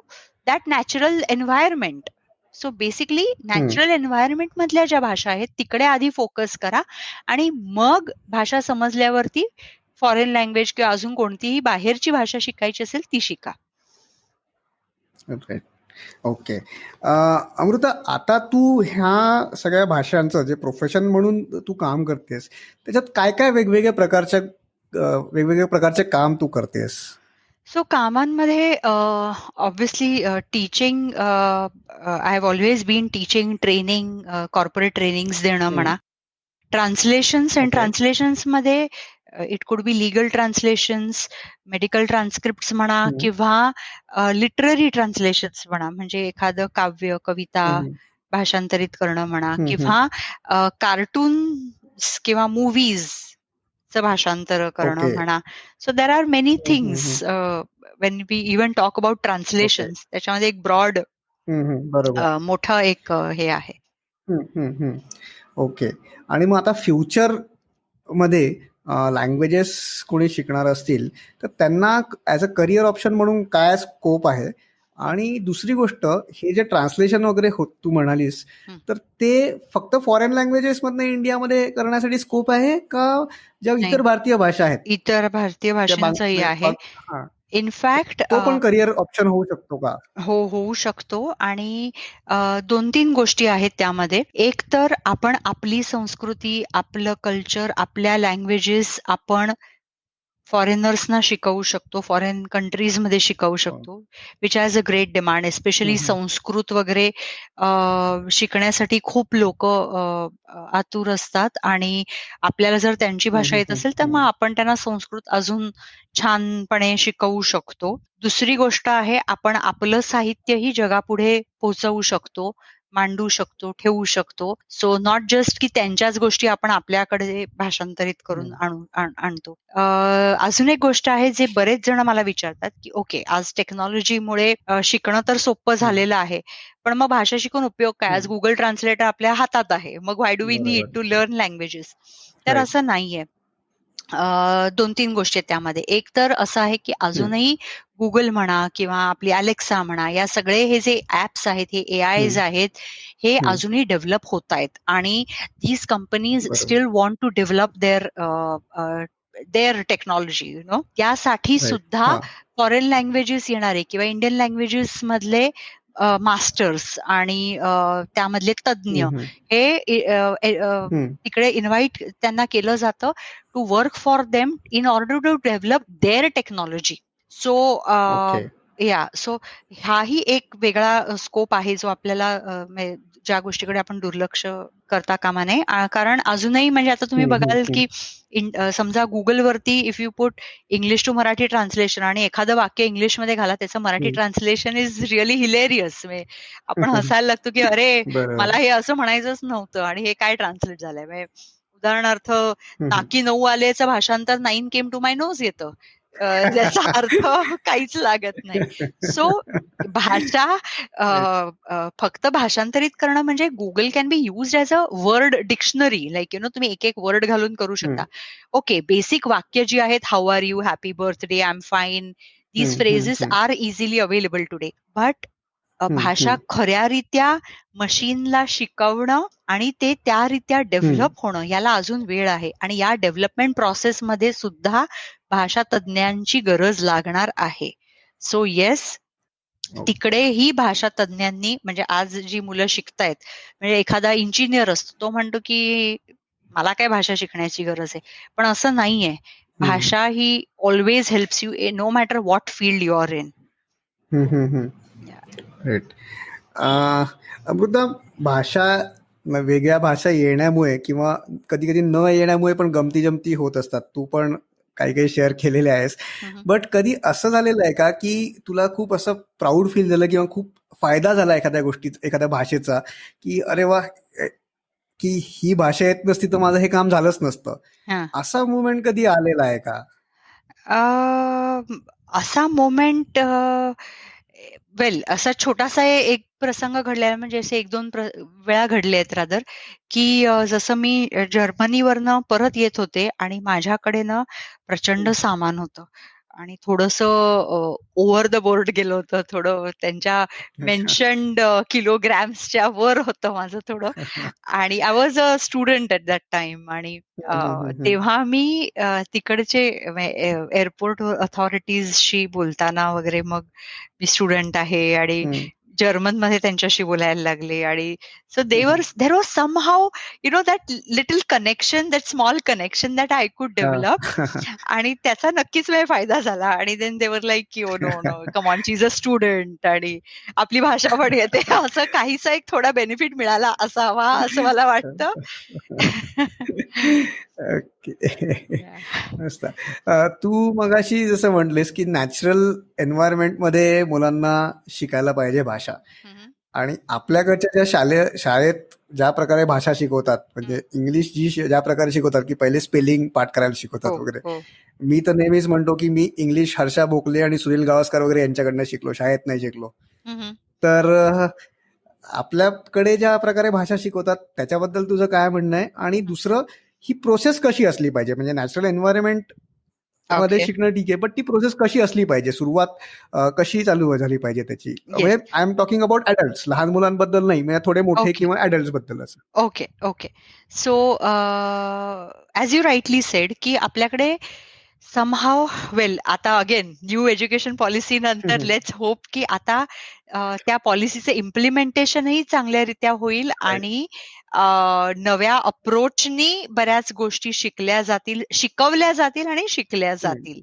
that natural environment. So basically हम्म. नॅचरल एन्व्हायरमेंट मधल्या ज्या भाषा आहेत तिकडे आधी फोकस करा आणि मग भाषा समजल्यावरती फॉरेन लँग्वेज किंवा अजून कोणतीही बाहेरची भाषा शिकायची असेल ती शिका. राईट. ओके. अमृता, आता तू ह्या सगळ्या भाषांचं जे प्रोफेशन म्हणून तू काम करतेस त्याच्यात काय काय वेगवेगळ्या प्रकारचे काम तू करतेस? सो कामांमध्ये obviously teaching I have always been teaching, training, corporate trainings देणं हम्म. म्हणा. Translations and okay. ट्रान्सलेशन्समध्ये it could be legal ट्रान्सलेशन्स, medical transcripts म्हणा हम्म. किंवा लिटररी ट्रान्सलेशन्स म्हणा म्हणजे एखादं काव्य, कविता हम्म. भाषांतरित करणं म्हणा हम्म. हम्म. किंवा कार्टून्स किंवा मूव्हीजचं भाषांतर करणं ओके. म्हणा. So there are many hmm. Hmm. Things when we even talk about okay. Translations त्याच्यामध्ये एक ब्रॉड हम्म. हम्म. बरोबर. मोठं एक हे आहे. हम्म. हम्म. हम्म. ओके. आणि मग आता फ्युचरमध्ये लँग्वेजेस कोणी शिकणार असतील तर त्यांना ॲज अ करिअर ऑप्शन म्हणून काय स्कोप आहे? आणि दुसरी गोष्ट, हे जे ट्रान्सलेशन वगैरे तू म्हणालीस, हं. तर ते फक्त फॉरेन लँग्वेजेसमधनं इंडियामध्ये करण्यासाठी स्कोप आहे का ज्या नाही, इतर भारतीय भाषा आहेत इतर भारतीय त्या भाषांचंही आहे. हां, इनफॅक्ट तो पण करिअर ऑप्शन होऊ शकतो का? होऊ शकतो आणि 2-3 गोष्टी आहेत त्यामध्ये. एक तर आपण आपली संस्कृती, आपलं कल्चर, आपल्या लँग्वेजेस आपण फॉरेनर्सना शिकवू शकतो, फॉरेन कंट्रीजमध्ये शिकवू हो. शकतो, which has a great demand. हं, एस्पेशली हं. संस्कृत वगैरे शिकण्यासाठी खूप लोकं आतुर असतात आणि आपल्याला जर त्यांची हं, भाषा हं, येत हं, असेल, तर मग हं. आपण त्यांना संस्कृत अजून छानपणे शिकवू शकतो. दुसरी गोष्ट आहे, आपण आपलं साहित्यही जगापुढे पोहोचवू शकतो, मांडू शकतो, ठेवू शकतो. सो नॉट जस्ट की त्यांच्याच गोष्टी आपण आपल्याकडे भाषांतरित करून हं. आणतो. अजून एक गोष्ट आहे, जे बरेच जण मला विचारतात, की ओके, आज टेक्नॉलॉजीमुळे शिकणं तर सोपं हं. झालेलं आहे. पण मग भाषा शिकून उपयोग काय? आज हं. Google ट्रान्सलेटर आपल्या हातात आहे. मग व्हाय डू वी नीड बरोबर. To learn languages? तर राइट. असं नाहीये. 2-3 गोष्टी आहेत त्यामध्ये. एक तर असं आहे, की अजूनही Google म्हणा किंवा आपली Alexa म्हणा, या सगळे हे जे ॲप्स आहेत, हे एआयज आहेत, हे अजूनही डेव्हलप होतायत आणि these companies बरोबर. still want to develop their technology, you know. त्यासाठी राइट. सुद्धा हां. फॉरेन लँग्वेजेस येणारे किंवा इंडियन लँग्वेजेस मधले मास्टर्स आणि त्यामधले तज्ञ हं, हं. हे हं. तिकडे इन्व्हाईट त्यांना केलं जातं to work for them in order to develop their technology. So, okay. So हाही एक वेगळा स्कोप आहे जो आपल्याला ज्या गोष्टीकडे आपण दुर्लक्ष करता कामा नये. कारण अजूनही म्हणजे आता तुम्ही हं, हं, बघाल हं. की समजा Googleवरती if you put English to Marathi translation आणि एखादं वाक्य इंग्लिशमध्ये घाला, त्याचं मराठी हं. Translation is really hilarious. म्हणजे आपण हसायला लागतो की अरे, बरोबर. मला हे असं म्हणायचंच नव्हतं आणि हे काय ट्रान्सलेट झालंय. म्हणजे उदाहरणार्थ, हं, हं. नाकी 9 आलेचं भाषांतर 9 केम टू माय नोज येतं. ज्याचा अर्थ काहीच लागत नाही. सो भाषा राइट. फक्त भाषांतरित करणं म्हणजे Google can be used as a word dictionary. Like you know, तुम्ही एक-एक वर्ड घालून करू शकता. हं. ओके, बेसिक वाक्य जी आहेत, how are you, happy birthday, I am fine, these हं, हं, phrases हं. are easily available today. But हं, भाषा हं. खऱ्यारीत्या मशीनला शिकवणं आणि ते त्यारीत्या हं. डेव्हलप होणं याला अजून वेळ आहे आणि या डेव्हलपमेंट प्रोसेसमध्ये सुद्धा भाषा तज्ञांची गरज लागणार आहे. So yes, okay. तिकडेही भाषा तज्ञांनी म्हणजे आज जी मुलं शिकतायत, म्हणजे एखादा इंजिनियर असतो, तो म्हणतो की मला काय भाषा शिकण्याची गरज आहे. पण असं नाहीये. हं. भाषा ही always helps you no matter what field you are in. हं, हं, हं. राइट. अमृता, भाषा वेगळ्या भाषा येण्यामुळे किंवा कधी कधी न येण्यामुळे पण गमती जमती होत असतात. तू पण काही काही शेअर केलेले आहेस. बट कधी असं झालेलं आहे का की तुला खूप असं प्राऊड फील झालं किंवा खूप फायदा झाला एखाद्या गोष्टीत, एखाद्या भाषेचा, की अरे वा, की ही भाषा येत नसती तर माझं हे काम झालंच नसतं, हां. असा मुवमेंट कधी आलेला आहे का? असा मोमेंट वेल असा छोटासा एक प्रसंग घडलेला म्हणजे असे 1-2 वेळा घडले आहेत रादर, की जसं मी जर्मनीवरनं परत येत होते आणि माझ्याकडे ना प्रचंड हं. सामान होतं आणि थोडंसं ओव्हर द बोर्ड गेलं होतं. थोडं त्यांच्या अच्छा. मेन्शन्ड किलोग्रॅम्सच्या वर होतं माझं थोडं आणि I was a student at that time आणि हं, हं, हं, हं. तेव्हा मी तिकडचे एअरपोर्ट अथॉरिटीजशी बोलताना वगैरे मग मी स्टुडंट आहे आणि हं. जर्मनमध्ये त्यांच्याशी बोलायला लागले आणि सो हं. There was somehow you know that little connection, that small connection that I could develop हां. आणि त्याचा नक्कीच माझा फायदा झाला आणि देन दे वर लाइक की "oh no, no, come on, she is a student आणि आपली भाषा पण येते." असं काहीसा एक थोडा बेनिफिट मिळाला असावा असं मला वाटतं. ओके. याह! मस्त. तू मगाशी जसं म्हटलीस की नॅचरल एन्व्हायरमेंटमध्ये मुलांना शिकायला पाहिजे भाषा, हं, हं. आणि आपल्याकडच्या ज्या शाळेत ज्या प्रकारे भाषा शिकवतात, म्हणजे इंग्लिश ज्या प्रकारे शिकवतात की पहिले स्पेलिंग पाठ करायला शिकवतात हो, वगैरे. हो. मी तर नेहमीच म्हणतो की मी इंग्लिश हर्षा भोकले आणि सुनील गावस्कर वगैरे यांच्याकडनं शिकलो, शाळेत नाही शिकलो. हं, हं. तर आपल्याकडे ज्या प्रकारे भाषा शिकवतात त्याच्याबद्दल तुझं काय म्हणणं आहे? आणि दुसरं, ही प्रोसेस कशी असली पाहिजे? म्हणजे नॅचरल एन्व्हायरमेंट मध्ये ओके. शिकणं ठीक आहे, पण ती प्रोसेस कशी असली पाहिजे? सुरुवात कशी चालू झाली पाहिजे त्याची? म्हणजे yes. I am talking about adults, लहान मुलांबद्दल नाही, म्हणजे थोडे मोठे ओके. किंवा अडल्ट्स बद्दलच. Okay, okay. So as you rightly sed, की आपल्याकडे समहाऊ वेल आता अगेन न्यू एज्युकेशन पॉलिसी नंतर राईट. लेट्स होप की आता त्या पॉलिसीचं इम्प्लिमेंटेशनही चांगल्यारीत्या होईल आणि नव्या अप्रोचनी बऱ्याच गोष्टी शिकवल्या जातील आणि शिकल्या जातील.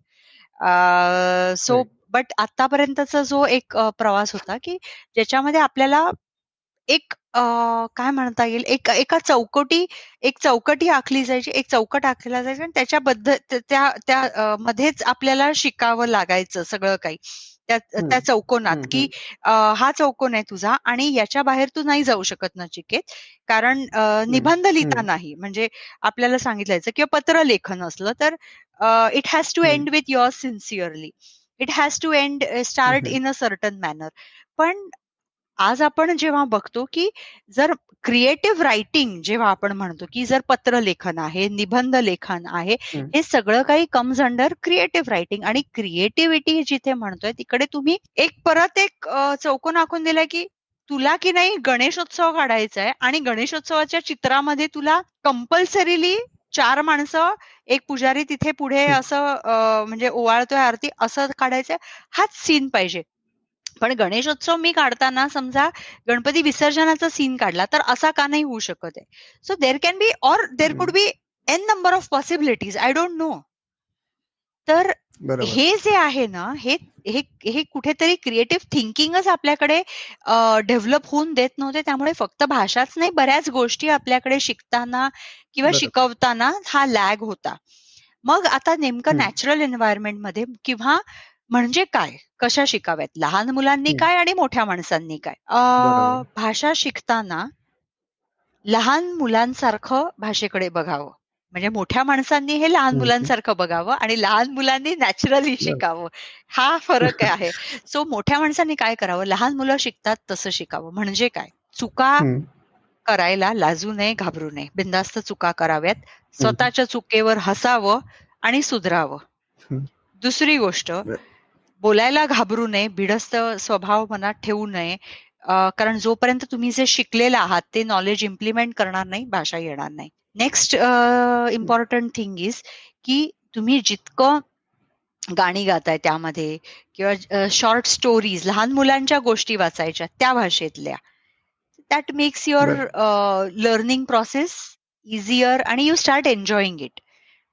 So right. बट आत्तापर्यंतचा जो एक प्रवास होता, की ज्याच्यामध्ये आपल्याला एक काय म्हणता येईल, एक चौकटी आखली जायची, एक चौकट आखला जायचा आणि त्या त्या मध्येच आपल्याला शिकावं लागायचं सगळं काही. त्या त्या चौकोनात, की हा चौकोन आहे तुझा आणि याच्या बाहेर तू नाही जाऊ शकत नचिकेत. कारण निबंध लिहिता नाही. म्हणजे आपल्याला सांगितलं जायचं किंवा पत्रलेखन असलं तर it has to end with yours sincerely. It has to start in a certain manner. पण आज आपण जेव्हा बघतो की जर क्रिएटिव्ह रायटिंग जेव्हा आपण म्हणतो की जर पत्रलेखन आहे, निबंध लेखन आहे, हे सगळं काही कम्स अंडर क्रिएटिव्ह रायटिंग. आणि क्रिएटिव्हिटी जिथे म्हणतोय तिकडे तुम्ही परत एक चौकोन आखून दिलाय की तुला की नाही गणेशोत्सव काढायचा आहे आणि गणेशोत्सवाच्या चित्रामध्ये तुला कंपल्सरीली 4 माणसं, एक पुजारी तिथे पुढे असं म्हणजे ओवाळतोय आरती असं काढायचंय, हाच सीन पाहिजे. पण गणेशोत्सव मी काढताना समजा गणपती विसर्जनाचा सीन काढला तर असा का नाही होऊ शकत आहे. So there can be or there could be an number of possibilities, I don't know. तर हे जे आहे ना, हे कुठेतरी क्रिएटिव्ह थिंकिंगच आपल्याकडे डेव्हलप होऊन देत नव्हते. त्यामुळे फक्त भाषाच नाही, बऱ्याच गोष्टी आपल्याकडे शिकताना किंवा शिकवताना हा लॅग होता. मग आता नेमकं नॅचरल एन्व्हायरमेंटमध्ये किंवा म्हणजे काय, कशा शिकाव्यात, लहान मुलांनी काय आणि मोठ्या माणसांनी काय. भाषा शिकताना लहान मुलांसारखं भाषेकडे बघावं. म्हणजे मोठ्या माणसांनी हे लहान मुलांसारखं बघावं आणि लहान मुलांनी नॅचरली शिकावं, हा फरक आहे. सो मोठ्या माणसांनी काय करावं, लहान मुलं शिकतात तसं शिकावं. म्हणजे काय, चुका करायला लाजू नये, घाबरू नये, बिनधास्त चुका कराव्यात, स्वतःच्या चुकेवर हसावं आणि सुधरावं. दुसरी गोष्ट, बोलायला घाबरू नये, भिडस्त स्वभाव मनात ठेवू नये, कारण जोपर्यंत तुम्ही जे शिकलेलं आहात ते नॉलेज इम्प्लिमेंट करणार नाही, भाषा येणार नाही. नेक्स्ट इम्पॉर्टंट थिंग इज की तुम्ही जितकं गाणी गाताय त्यामध्ये किंवा शॉर्ट स्टोरीज, लहान मुलांच्या गोष्टी वाचायच्या त्या भाषेतल्या, that makes your learning process easier आणि you start enjoying it.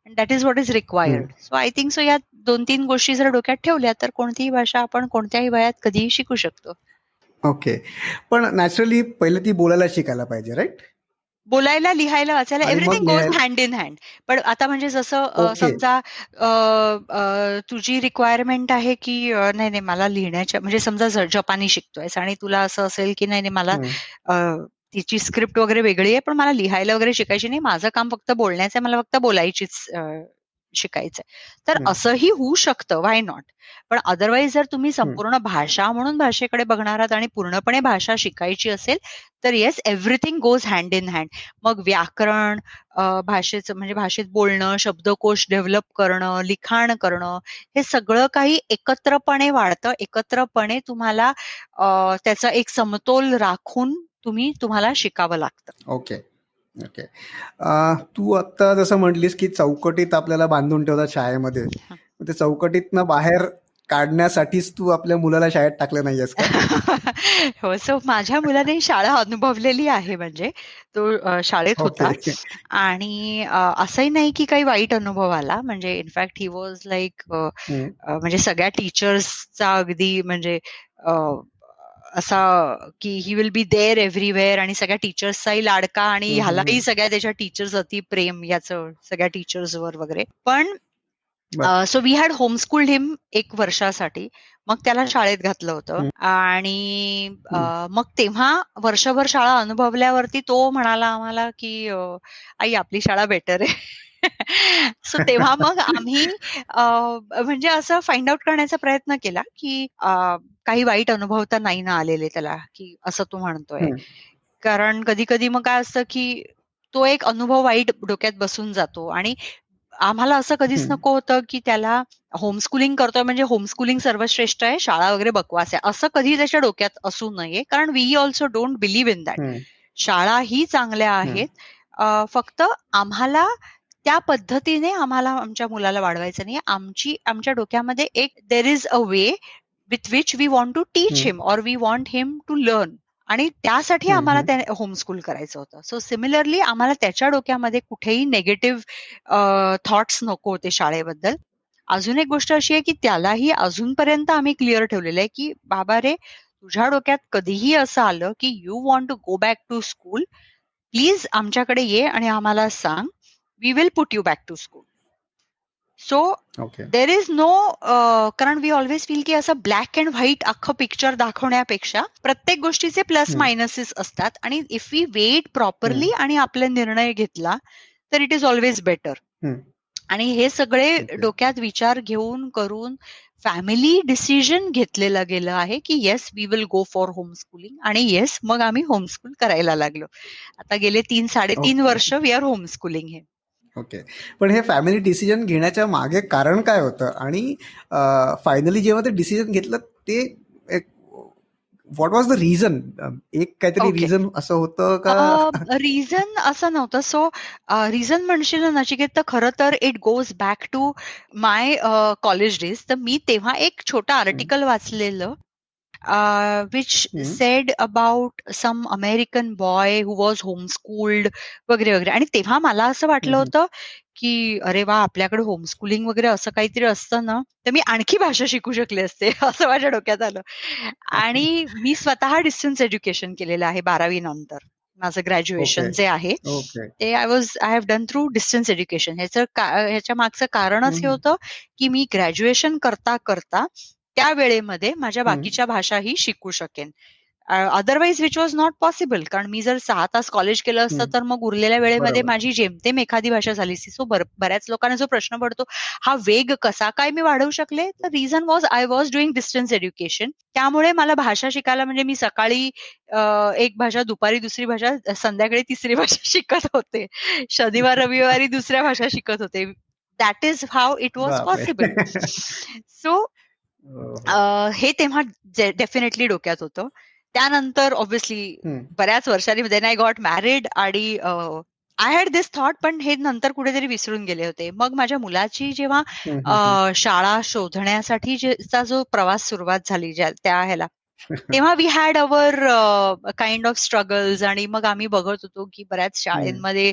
That is what is required. So I think so या 2-3 गोष्टी जर डोक्यात ठेवल्या तर कोणतीही भाषा आपण कोणत्याही वयात कधीही शिकू शकतो. ओके. पण नॅचरली पहिले ती बोलायला शिकायला पाहिजे, राईट? बोलायला, लिहायला, वाचायला, everything goes hand in hand. पण आता म्हणजे जसं समजा तुझी रिक्वायरमेंट आहे की नाही मला लिहिण्याच्या, म्हणजे समजा जपानी शिकतोयस आणि तुला असं असेल की नाही मला तिची स्क्रिप्ट वगैरे वेगळी आहे पण मला लिहायला वगैरे शिकायची नाही, माझं काम फक्त बोलण्याचं आहे, मला फक्त बोलायचीच शिकायचंय, तर असंही होऊ शकतं, व्हाय नॉट. पण अदरवाईज जर तुम्ही संपूर्ण भाषा म्हणून भाषेकडे बघणार आहात आणि पूर्णपणे भाषा शिकायची असेल तर yes, everything goes hand in hand. मग व्याकरण, भाषेचं म्हणजे भाषेत बोलणं, शब्दकोश डेव्हलप करणं, लिखाण करणं, हे सगळं काही एकत्रपणे वाढतं, एकत्रपणे तुम्हाला त्याचा एक समतोल राखून तुम्हाला शिकावं लागतं. Okay okay. तू आता जसं म्हटलीस की चौकटीत आपल्याला बांधून ठेवतात शाळेमध्ये, ते चौकटीतनं बाहेर काढण्यासाठीच तू आपल्या मुलाला शाळेत टाकलं नाहीयेस का? हो, सो माझ्या मुलाने शाळा अनुभवलेली आहे, म्हणजे तो शाळेत होता आणि असंही नाही की काही वाईट अनुभव आला. म्हणजे इनफॅक्ट ही वॉज लाईक म्हणजे सगळ्या टीचर्सचा अगदी म्हणजे असा की he will be there everywhere आणि सगळ्या टीचर्सचाही लाडका आणि ह्यालाही सगळ्या त्याच्या टीचर्स अति प्रेम याचं सगळ्या टीचर्सवर वगैरे. पण सो वी हॅड होमस्कूल्ड हिम 1 वर्षासाठी. मग त्याला शाळेत घातलं होतं आणि मग तेव्हा वर्षभर शाळा अनुभवल्यावरती तो म्हणाला आम्हाला की आई आपली शाळा बेटर आहे. सो तेव्हा मग आम्ही म्हणजे असं फाइंड आउट करण्याचा प्रयत्न केला की काही वाईट अनुभव तर नाही ना आलेले त्याला, की असं तू म्हणतोय. कारण कधी कधी मग काय असतं की तो एक अनुभव वाईट डोक्यात बसून जातो आणि आम्हाला असं कधीच नको होतं की त्याला होमस्कूलिंग करतोय म्हणजे होमस्कूलिंग सर्वश्रेष्ठ आहे, शाळा वगैरे बकवास आहे, असं कधी त्याच्या डोक्यात असू नये. कारण we also don't believe in that. शाळा ही चांगल्या आहेत, फक्त आम्हाला त्या पद्धतीने आमच्या मुलाला वाढवायचं नाही. आमच्या डोक्यामध्ये एक there is a way with which we want to teach him और we want him to learn, आणि त्यासाठी आम्हाला त्या होमस्कूल करायचं होतं. सो सिमिलरली आम्हाला त्याच्या डोक्यामध्ये कुठेही नेगेटिव्ह थॉट्स नको होते शाळेबद्दल. अजून एक गोष्ट अशी आहे की त्यालाही अजूनपर्यंत आम्ही क्लिअर ठेवलेलं आहे की बाबा रे, तुझ्या डोक्यात कधीही असं आलं की you want to go back to school, please आमच्याकडे ये आणि आम्हाला सांग, we will put you back to school. So there is no, कारण वी ऑलवेज फील की असं ब्लॅक अँड व्हाईट अख्खं पिक्चर दाखवण्यापेक्षा प्रत्येक गोष्टीचे प्लस मायनसेस असतात आणि इफ वी वेट प्रॉपरली आणि आपला निर्णय घेतला तर इट इज ऑलवेज बेटर. आणि हे सगळे डोक्यात विचार घेऊन करून फॅमिली डिसिजन घेतलेलं गेलं आहे की yes we will go for home schooling, आणि येस मग आम्ही होमस्कूल करायला लागलो. आता गेले 3-3.5 ओके. वर्ष वी आर होम स्कूलिंग हे. ओके. पण हे फॅमिली डिसिजन घेण्याच्या मागे कारण काय होतं आणि फायनली जेव्हा ते डिसिजन घेतलं ते व्हॉट वॉज द रिझन? एक काहीतरी ओके. रिझन असं होतं का? रिझन असं नव्हतं. सो रिझन म्हणशील ना नचिकेत, तर खरं तर it goes back to my college days. तर मी तेव्हा एक छोटं हं, आर्टिकल वाचलेलं which हं, said about some American boy who was homeschooled वगैरे, वगैरे. आणि तेव्हा मला असं हं, वाटलं हं. होतं, की अरे वाह! आपल्याकडे होमस्कूलिंग वगैरे असं काहीतरी असतं ना, तर मी आणखी भाषा शिकू शकले असते असं माझ्या डोक्यात आलं. आणि मी स्वतः डिस्टन्स एज्युकेशन केलेलं आहे 12वी नंतर. माझं ओके. ग्रॅज्युएशन जे आहे, ओके. ते I have done through distance education. ह्याच्या मागचं कारणच हे हं, होतं, की मी ग्रॅज्युएशन करता त्या वेळेमध्ये माझ्या हं. बाकीच्या भाषाही शिकू शकेन. Otherwise which was not possible. कारण मी जर 6 तास कॉलेज केलं असतं, हं. तर मग उरलेल्या वेळेमध्ये बरोबर. माझी जेमतेम एखादी भाषा झाली असती. सो बऱ्याच लोकांना जो प्रश्न पडतो, हा वेग कसा काय मी वाढवू शकले? तर reason was I was doing distance education. त्यामुळे मला भाषा शिकायला, म्हणजे मी सकाळी एक भाषा, दुपारी दुसरी भाषा, संध्याकाळी तिसरी भाषा शिकत होते. शनिवार, रविवारी दुसऱ्या भाषा शिकत होते. That is how it was बापरे! पॉसिबल. सो हो, हो. हे तेव्हा डेफिनेटली डोक्यात होतं. त्यानंतर ऑब्व्हियसली हं, बऱ्याच वर्षांनी देन आय गॉट मॅरिड, आणि आय हॅड दिस थॉट, पण हे नंतर कुठेतरी विसरून गेले होते. मग माझ्या मुलाची जेव्हा हं, हं, हं. शाळा शोधण्यासाठी चा जो प्रवास सुरुवात झाली त्या ह्याला, तेव्हा we had our kind of struggles, आणि मग आम्ही बघत होतो की बऱ्याच हं, शाळेंमध्ये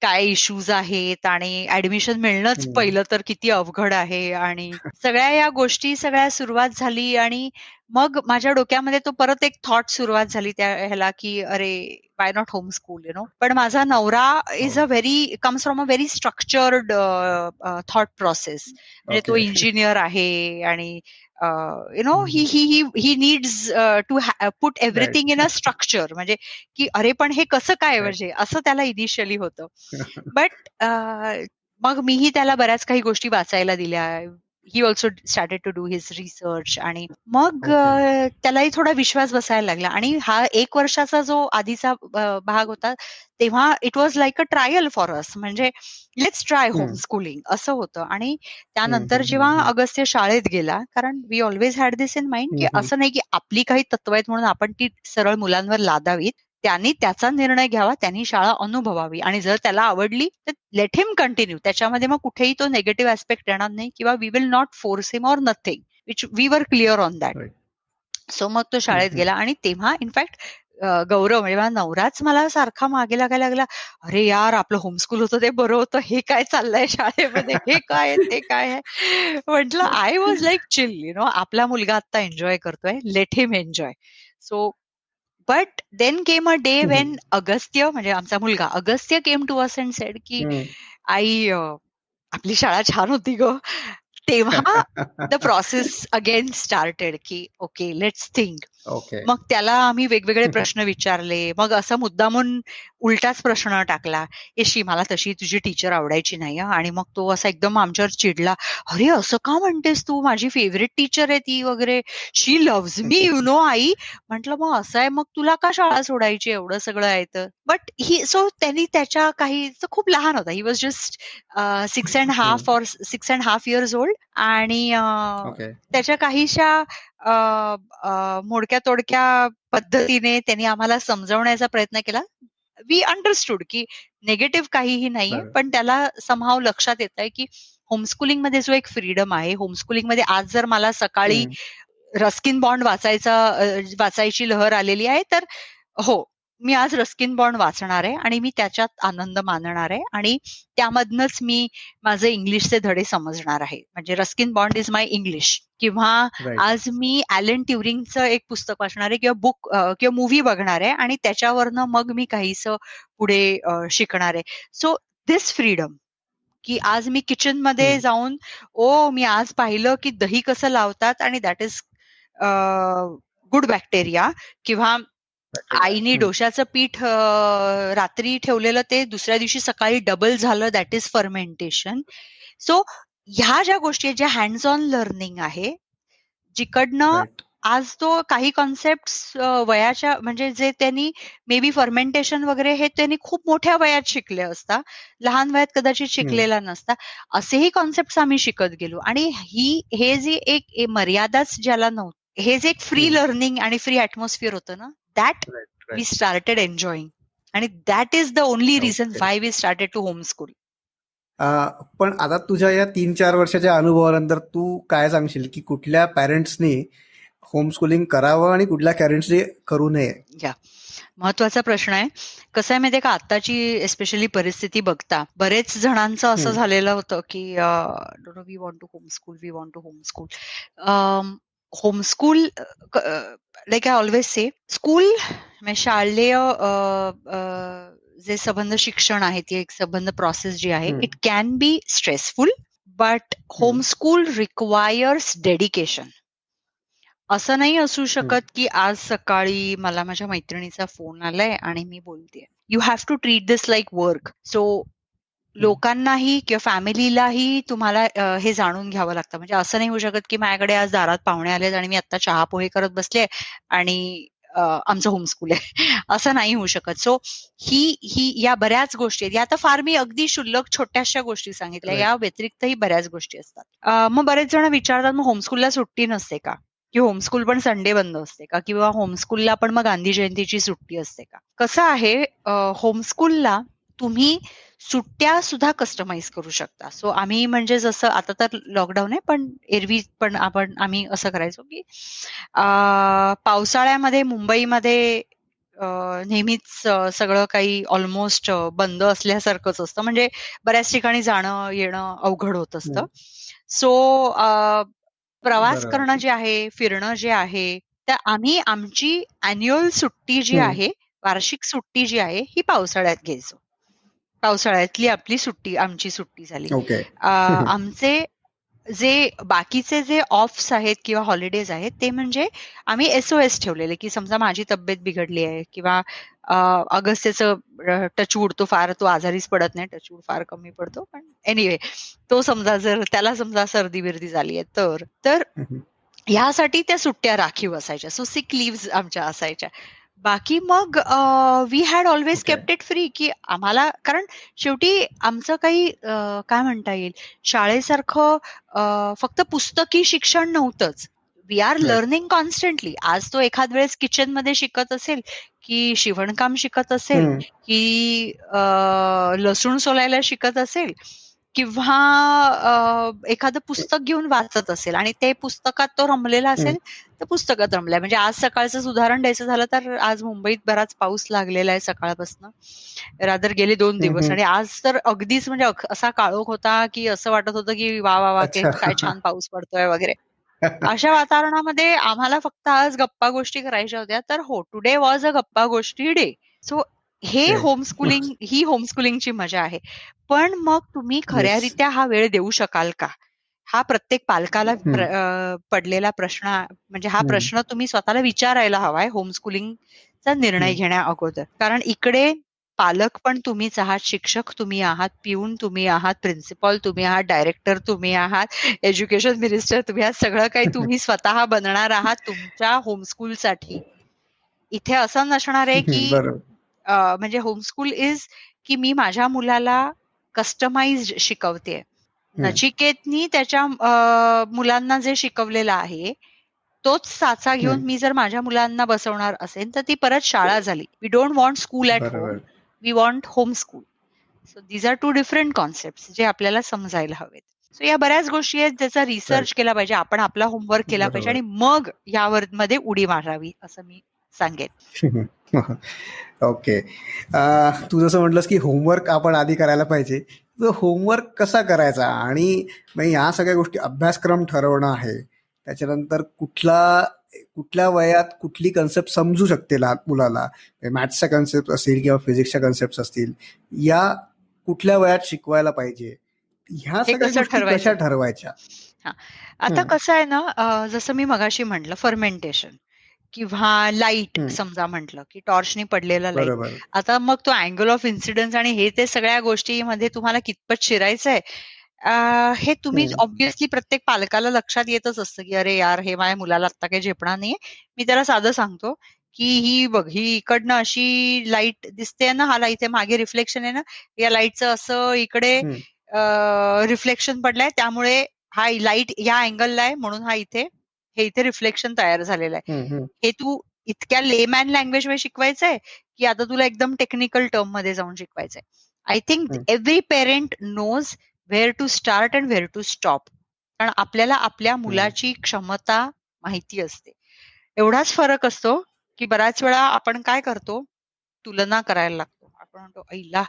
काय इश्यूज आहेत, आणि ऍडमिशन मिळणंच हं. पहिलं तर किती अवघड आहे, आणि सगळ्या या गोष्टी सगळ्या सुरुवात झाली. आणि मग माझ्या डोक्यामध्ये तो परत एक थॉट सुरुवात झाली त्या ह्याला, की अरे वाय नॉट होम स्कूल, पण माझा नवरा हो. Is a very comes from a very structured thought process. म्हणजे तो ओके. इंजिनियर आहे, आणि हं, ही हं. He he he needs to put everything right. In a structure, म्हणजे की अरे पण हे कसं काय, राइट. म्हणजे असं त्याला इनिशियली होतं. बट मग मीही त्याला बऱ्याच काही गोष्टी वाचायला दिल्या. He also started to do his research, आणि मग ओके. त्यालाही थोडा विश्वास बसायला लागला. आणि हा 1 वर्षाचा जो आधीचा भाग होता, तेव्हा it was like a trial for us, म्हणजे लेट्स ट्राय होम हं. स्कूलिंग असं होतं. आणि हं, त्यानंतर हं, हं, जेव्हा हं. अगस्त्य शाळेत गेला, कारण we always had this in mind, की हं, हं. असं नाही की आपली काही तत्व आहेत म्हणून आपण ती सरळ मुलांवर लादावीत. त्यांनी त्याचा निर्णय घ्यावा, त्यांनी शाळा अनुभवावी, आणि जर त्याला आवडली तर लेट हिम कंटिन्यू. त्याच्यामध्ये मग कुठेही तो निगेटिव्ह ऍस्पेक्ट येणार नाही, किंवा we will not force him or nothing, which we were clear on that. Right. So मग तो हं, शाळेत हं. गेला, आणि तेव्हा इनफॅक्ट गौरव म्हणजे माझा नवराच मला सारखा मागे लागायला लागला, "अरे यार, आपलं होमस्कूल होतं ते बरं होतं. हे काय चाललंय शाळेमध्ये? हे काय आहे? ते काय आहे?" म्हटलं आय वॉज लाइक चिल, आपला मुलगा आता एन्जॉय करतोय. Let him enjoy. So but then came a day hmm, when Agastya, म्हणजे आमचा मुलगा Agastya, came to us and said, की हं. "आई, आपली शाळा छान होती गं." तेव्हा द प्रोसेस अगेन स्टार्टेड, की ओके लेट्स थिंक. ओके. मग त्याला आम्ही वेगवेगळे प्रश्न विचारले. मग असं मुद्दामून उलटाच प्रश्न टाकला, "येशी, मला तशी तुझी टीचर आवडायची नाही हां." आणि मग तो असा एकदम आमच्यावर चिडला, "अरे असं का म्हणतेस तू? माझी फेव्हरेट टीचर आहे ती वगैरे. शी लव्हज मी आई." म्हटलं, "मग असं आहे, मग तुला का शाळा सोडायची, एवढं सगळं आहे तर?" बट त्यांनी त्याच्या काही, तो खूप लहान होता. ही वॉज जस्ट 6 एंड हं. हाल्फ और 6 एंड हाल्फ इयर्स ओल्ड. आणि ओके. त्याच्या काहीशा अ, मोडक्या-तोडक्या पद्धतीने त्यांनी आम्हाला समजावण्याचा प्रयत्न केला. वी अंडरस्टूड, की निगेटिव्ह काहीही नाहीये, बरं. पण त्याला समहाऊ लक्षात येतंय, की होमस्कूलिंगमध्ये जो एक फ्रीडम आहे, होमस्कूलिंगमध्ये आज जर मला सकाळी हं. रस्किन बॉन्ड वाचायची लहर आलेली आहे, तर हो, मी आज रस्किन बॉन्ड वाचणार आहे, आणि मी त्याच्यात आनंद मानणार आहे, आणि त्यामधनंच मी माझे इंग्लिशचे धडे समजणार आहे. म्हणजे Ruskin bond is my English. किंवा राइट. आज मी ॲलन ट्युरिंगचं एक पुस्तक वाचणार आहे, किंवा बुक किंवा मूव्ही बघणार आहे, आणि त्याच्यावरनं मग मी काहीसं पुढे शिकणार आहे. सो धिस फ्रीडम, की आज मी किचनमध्ये हं. जाऊन, मी आज पाहिलं की दही कसं लावतात, आणि दॅट इज गुड बॅक्टेरिया. किंवा बॅक्टेरिया. आईने हं. डोश्याचं पीठ रात्री ठेवलेलं, ते दुसऱ्या दिवशी सकाळी डबल झालं, दॅट इज फर्मेंटेशन. सो ह्या ज्या गोष्टी आहेत, ज्या हँड्स ऑन लर्निंग आहे, जिकडनं राईट. आज तो काही कॉन्सेप्ट वयाच्या म्हणजे जे त्यांनी मे बी फर्मेंटेशन वगैरे हे त्यांनी खूप मोठ्या वयात शिकले असता, लहान वयात कदाचित शिकलेला नसता. असेही कॉन्सेप्ट आम्ही शिकत गेलो आणि हे जे एक मर्यादाच ज्याला नव्हती, हे जे एक फ्री लर्निंग आणि फ्री ॲटमॉस्फिअर होतं ना, that right. We started enjoying आणि that is the only reason okay. Why we started to home school. पण आता तुझ्या या 3-4 वर्षाच्या अनुभवानंतर तू काय सांगशील की कुठल्या पॅरेंट्सनी होमस्कूलिंग करावं आणि कुठल्या पॅरेंट्सनी करू नये? या महत्वाचा प्रश्न आहे. कसं आहे माहितीये का, आत्ताची एस्पेशली परिस्थिती बघता बरेच जणांचं असं झालेलं होतं की we want to homeschool, we want to homeschool. Homeschool like I always say school म्हणजे शालेय जे संबंध शिक्षण आहे, ती एक संबंध प्रोसेस जी आहे, it can B stressful, but homeschool requires dedication. असं नाही असू शकत की आज सकाळी मला माझ्या मैत्रिणीचा फोन आलाय आणि मी बोलतेय. You have to treat this like work. So लोकांनाही किंवा फॅमिलीलाही तुम्हाला हे जाणून घ्यावं लागतं. म्हणजे असं नाही होऊ शकत की माझ्याकडे आज दारात पाहुणे आलेत आणि मी आता चहा पोहे करत बसले आणि आमचं होमस्कूल आहे. असं नाही होऊ शकत. सो ही या बऱ्याच गोष्टी आहेत. या तर फार मी अगदी क्षुल्लक छोट्याशा गोष्टी सांगितल्या. या व्यतिरिक्तही बऱ्याच गोष्टी असतात. मग बरेच जण विचारतात, मग होमस्कूलला सुट्टी नसते का? की होमस्कूल पण संडे बंद असते का? किंवा होमस्कूलला पण मग गांधी जयंतीची सुट्टी असते का? कसं आहे, होमस्कूलला तुम्ही सुट्ट्या सुद्धा कस्टमाइज करू शकता. सो आम्ही म्हणजे जसं आता तर लॉकडाऊन आहे, पण एरवी पण आम्ही असं करायचो की पावसाळ्यामध्ये मुंबईमध्ये नेहमीच सगळं काही ऑलमोस्ट बंद असल्यासारखंच असतं. म्हणजे बऱ्याच ठिकाणी जाणं येणं अवघड होत असतं. सो प्रवास करणं जे आहे, फिरणं जे आहे, तर आम्ही आमची अॅन्युअल सुट्टी जी आहे, वार्षिक सुट्टी जी आहे, ही पावसाळ्यात घ्यायचो. पावसाळ्यातली आपली सुट्टी, आमची सुट्टी झाली. ओके. आमचे जे बाकीचे जे ऑफ्स आहेत किंवा हॉलिडेज आहेत, ते म्हणजे आम्ही एसओएस ठेवलेले, की समजा माझी तब्येत बिघडली आहे किंवा अगस्त्यचं टचवूड तो आजारीच पडत नाही. टचवूड फार कमी पडतो. पण एनिवे तो समजा जर त्याला समजा सर्दी-बिर्दी झाली आहे तर ह्यासाठी त्या सुट्ट्या राखीव असायच्या. सो सिक लिव्हज आमच्या असायच्या. बाकी मग we had always kept it free, की आम्हाला कारण शेवटी आमचं काही काय म्हणता येईल, शाळेसारखं फक्त पुस्तकी शिक्षण नव्हतंच. We are learning constantly. आज तो एखाद वेळेस किचनमध्ये शिकत असेल, की शिवणकाम शिकत असेल, की लसूण सोलायला शिकत असेल किंवा एखादं पुस्तक घेऊन वाचत असेल आणि ते पुस्तकात तो रमलेला असेल, तर पुस्तकात रमलाय. म्हणजे आज सकाळचं उदाहरण द्यायचं झालं तर आज मुंबईत बराच पाऊस लागलेला आहे सकाळपासून. रादर गेले 2 दिवस आणि आज तर अगदीच म्हणजे असा काळोख होता, की असं वाटत होतं, की वाह, वाह, वाह! अच्छा. काय छान पाऊस पडतोय वगैरे. अशा वातावरणामध्ये आम्हाला फक्त आज गप्पा गोष्टी करायच्या होत्या. तर हो, टुडे वॉज अ गप्पा गोष्टी डे. सो हे ही होमस्कूलिंगची मजा आहे. पण मग तुम्ही खऱ्यारित्या हा वेळ देऊ शकाल का? हा प्रत्येक पालकाला पडलेला प्रश्न. म्हणजे हा प्रश्न तुम्ही स्वतःला विचारायला हवाय होमस्कूलिंगचा निर्णय घेण्या अगोदर. कारण इकडे पालक पण तुम्हीच आहात, शिक्षक तुम्ही आहात, पिऊन तुम्ही आहात, प्रिन्सिपल तुम्ही आहात, डायरेक्टर तुम्ही आहात, एज्युकेशन मिनिस्टर तुम्ही आहात. सगळं काही तुम्ही स्वतः बनणार आहात तुमच्या होमस्कूलसाठी. इथे असं नसणार आहे की बरोबर. म्हणजे होमस्कूल इज की मी माझ्या मुलाला कस्टमाइज्ड शिकवतेय. नचिकेतनी त्याच्या मुलांना जे शिकवलेलं आहे, तोच साचा घेऊन मी जर माझ्या मुलांना बसवणार असेल, तर ती परत शाळा झाली. We don't want school at home, बरोबर. We want home school. So these are 2 different concepts जे आपल्याला समजायला हवेत. सो या बऱ्याच गोष्टी आहेत ज्याचा रिसर्च केला पाहिजे. आपण आपला होमवर्क केला पाहिजे आणि मग यावर मध्ये उडी मारावी असं मी सांगेन. ओके. तू जसं म्हटलंस की होमवर्क आपण आधी करायला पाहिजे. तर होमवर्क कसा करायचा आणि मग ह्या सगळ्या गोष्टी अभ्यासक्रम ठरवणं आहे. त्याच्यानंतर कुठल्या वयात कुठली कन्सेप्ट समजू शकते लहान मुलाला, मॅथ्सच्या कन्सेप्ट असतील किंवा फिजिक्सच्या कन्सेप्ट असतील, या कुठल्या वयात शिकवायला पाहिजे, ह्या हे सगळ्या कसं गोष्टी कशा ठरवायचं? ठरवायच्या? हां. आता कसं आहे ना, जसं मी मगाशी म्हटलं फर्मेंटेशन किंवा लाईट समजा म्हटलं, की टॉर्चनी पडलेला लाईट. बरोबर. आता मग तो अँगल ऑफ इन्सिडन्स आणि हे ते सगळ्या गोष्टीमध्ये तुम्हाला कितपत शिरायचंय, हे तुम्ही ऑब्व्हियसली प्रत्येक पालकाला लक्षात येतच असतं, की अरे यार, हे माझ्या मुलाला आत्ता काही झेपणार नाहीये. मी त्याला साधं सांगतो, की ही बघ, ही इकडनं अशी लाईट दिसते ना, हा इथे मागे रिफ्लेक्शन आहे ना, या लाईटचं असं इकडे रिफ्लेक्शन पडलंय, त्यामुळे हा लाईट या अँगलला आहे, म्हणून हे इथे रिफ्लेक्शन तयार झालेलं आहे. हे तू इतक्या लेमॅन लँग्वेज मध्ये शिकवायचंय, की आता तुला एकदम टेक्निकल टर्म मध्ये जाऊन शिकवायचंय? I think every parent knows where to start and where to stop. कारण आपल्याला आपल्या मुलाची क्षमता माहिती असते. एवढाच फरक असतो, की बऱ्याच वेळा आपण काय करतो, तुलना करायला लागतो. आपण म्हणतो, "ऐला,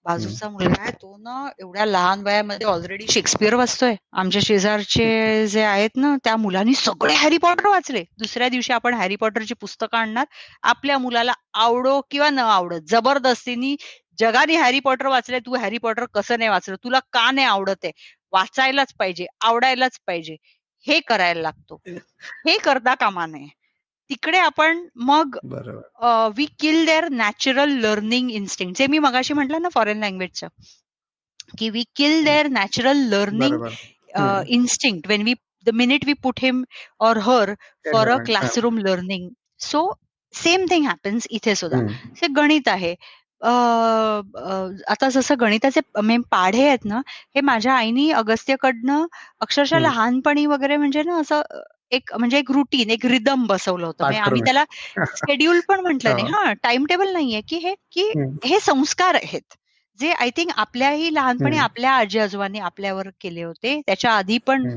बाजूचा मुलगा आहे, तो ना एवढ्या लहान वयामध्ये ऑलरेडी शेक्सपियर वाचतोय. आमच्या शेजारचे जे आहेत ना, त्या मुलांनी सगळे हॅरी पॉटर वाचले." दुसऱ्या दिवशी आपण हॅरी पॉटरची पुस्तकं आणणार. आपल्या मुलाला आवडो किंवा न आवडत, जबरदस्तीने जगाने हॅरी पॉटर वाचले, तू हॅरी पॉटर कसं नाही वाचलं? तुला का नाही आवडत आहे? वाचायलाच पाहिजे, आवडायलाच पाहिजे. हे करायला लागतो. हे करता कामा नये. तिकडे आपण मग we kill their natural learning instinct, जे मी मगाशी म्हटलं ना फॉरेन लँग्वेजचं, की we kill their natural learning instinct when the minute we put him or her for a classroom learning. So same thing happens इथे सुद्धा. हे गणित आहे. आता जसं गणिताचे पाढे आहेत ना, हे माझ्या आईनी अगस्त्यकडनं अक्षरशः लहानपणी वगैरे, म्हणजे ना असं एक रुटीन, एक रिदम बसवलं होतं. म्हणजे आम्ही त्याला शेड्यूल पण म्हटलं नाही, टाइम टेबल नाहीये, की हे संस्कार आहेत, जे आय थिंक आपल्याही लहानपणी आपल्या आजी आजोबांनी आपल्यावर केले होते, त्याच्या आधी पण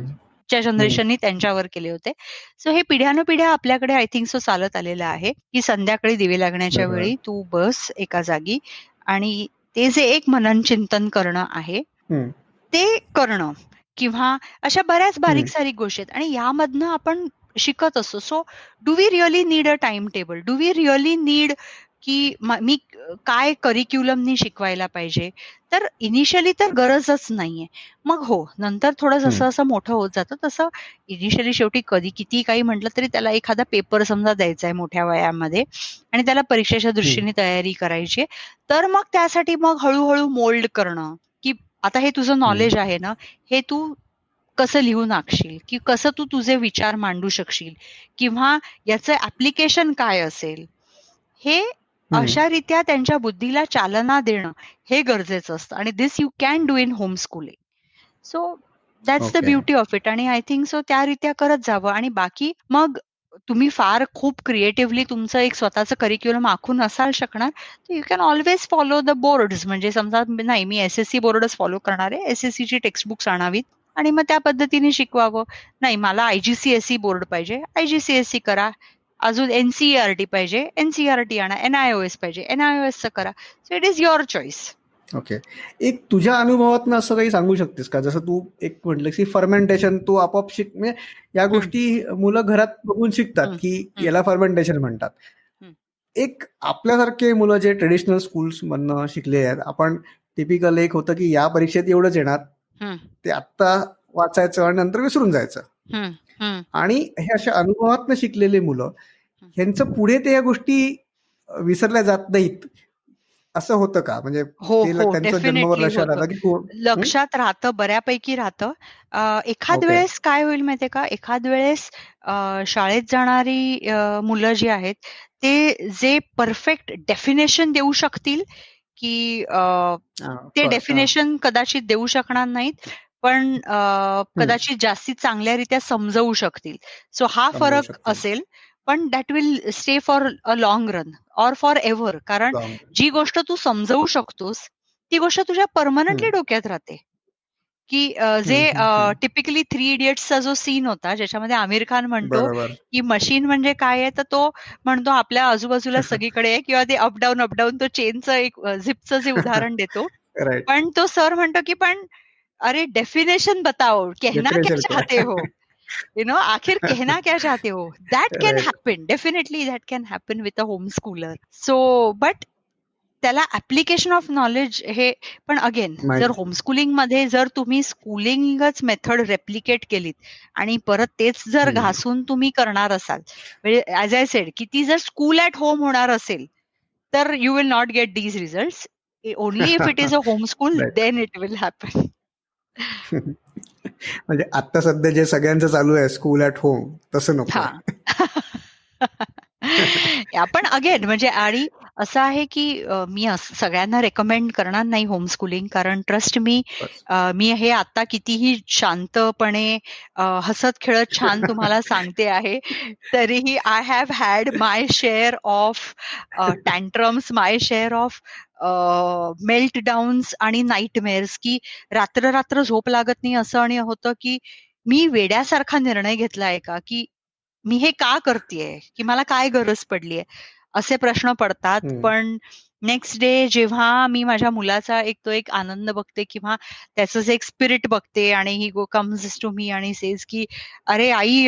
जनरेशननी त्यांच्यावर केले होते. सो हे पिढ्यानुपिढ्या आपल्याकडे आय थिंक सो चालत आलेलं आहे, की संध्याकाळी दिवे लागण्याच्या वेळी तू बस एका जागी आणि ते जे एक मनन चिंतन करणं आहे ते करणं, किंवा अशा बऱ्याच बारीक सारीक गोष्टी आहेत आणि यामधनं आपण शिकत असतो. So do we really need a timetable? Do we really need की मी काय करिक्युलमनी शिकवायला पाहिजे? तर इनिशियली तर गरजच नाहीये. मग हो, नंतर थोडं जसं असं मोठं होत जातं तसं इनिशियली शेवटी कधी किती काही म्हटलं तरी त्याला एखादा पेपर समजा द्यायचा आहे मोठ्या वयामध्ये आणि त्याला परीक्षेच्या दृष्टीने तयारी करायची आहे, तर मग त्यासाठी मग हळूहळू मोल्ड करणं, की आता हे तुझं नॉलेज आहे ना, हे तू कसं लिहून आखशील, की कसं तू तुझे विचार मांडू शकशील, किंवा याचं ऍप्लिकेशन काय असेल, हे अशारित्या त्यांच्या बुद्धीला चालना देणं हे गरजेचं असतं. आणि this you can do in home schooling. So that's the beauty of it. आणि आय थिंक सो त्या रित्या करत जावं. आणि बाकी मग तुम्ही फार खूप क्रिएटिव्हली तुमचं एक स्वतःचं करिक्युलम आखून नसाल शकणार, तर you can always follow the boards. म्हणजे समजा नाही, मी SSC बोर्डच फॉलो करणार आहे, SSC ची टेक्स्टबुक्स आणावीत आणि मग त्या पद्धतीने शिकवावं. नाही, मला IGCSE बोर्ड पाहिजे, IGCSE करा. अजून NCERT पाहिजे, NCERT आणा. NIOS पाहिजे, NIOS करा. So it is your choice. Okay. एक तुझ्या अनुभवातनं असं काही सांगू शकतेस का? जसं तू एक म्हटलं की फर्मेंटेशन तू आपोआप म्हणजे या गोष्टी मुलं घरात बघून शिकतात की याला फर्मेंटेशन म्हणतात. एक आपल्यासारखे मुलं जे ट्रेडिशनल स्कूल्स मधनं शिकले आहेत, आपण टिपिकल एक होतं की या परीक्षेत एवढंच येणार, ते आत्ता वाचायचं आणि नंतर विसरून जायचं. आणि हे अशा अनुभवातनं शिकलेले मुलं, ह्यांचं पुढे ते या गोष्टी विसरल्या जात नाहीत असं होतं का? म्हणजे त्यांचं जन्मावर लक्षात आलं की लक्षात राहतं, बऱ्यापैकी राहतं. एखाद वेळेस काय होईल माहितीये का, एखाद वेळेस शाळेत जाणारी मुलं जी आहेत ते जे परफेक्ट डेफिनेशन देऊ शकतील, की ते डेफिनेशन कदाचित देऊ शकणार नाहीत, पण कदाचित जास्ती चांगल्यारीत्या समजवू शकतील. सो हा फरक असेल, पण that will stay for a long run or for ever. कारण जी गोष्ट तू समजवू शकतोस ती गोष्ट तुझ्या परमनंटली डोक्यात राहते. की जे टिपिकली 3 इडियट्सचा जो सीन होता, ज्याच्यामध्ये आमिर खान म्हणतो की मशीन म्हणजे काय आहे, तर तो म्हणतो आपल्या आजूबाजूला सगळीकडे आहे, किंवा ते अपडाऊन तो चेनचं एक झिपचं जे उदाहरण देतो. पण तो सर म्हणतो की पण अरे डेफिनेशन बताओ, कहना क्या चाहते हो, आखिर कहना क्या चाहते हो. That can happen, definitely that can happen with a home Schuler. So but त्याला ऍप्लिकेशन ऑफ नॉलेज हे पण अगेन, जर होमस्कूलिंग मध्ये जर तुम्ही स्कूलिंगच मेथड रेप्लिकेट केलीत आणि परत तेच जर घासून तुम्ही करणार असाल, म्हणजे ऍज आय सेड की ती जर स्कूल ऍट होम होणार असेल, तर you will not get these results. Only if it is a home school, then it will happen. म्हणजे आता सध्या जे सगळ्यांचं चालू आहे स्कूल ॲट होम तसं नकोय. पण अगेन म्हणजे आणि असं आहे की मी सगळ्यांना रेकमेंड करणार नाही होम स्कूलिंग, कारण ट्रस्ट मी मी हे आता कितीही शांतपणे हसत खेळत छान तुम्हाला सांगते आहे, तरीही I have had my share of tantrums, my share of melt downs आणि नाईटमेअर्स, की रात्र रात्र झोप लागत नाही असं आणि होतं की मी वेड्यासारखा निर्णय घेतलाय का, की मी हे का करतेय, की मला काय गरज पडलीये, असे प्रश्न पडतात. पण नेक्स्ट डे जेव्हा मी माझ्या मुलाचा तो एक आनंद बघते किंवा त्याचं जे एक स्पिरिट बघते आणि ही कम्स टू मी आणि सेज की अरे आई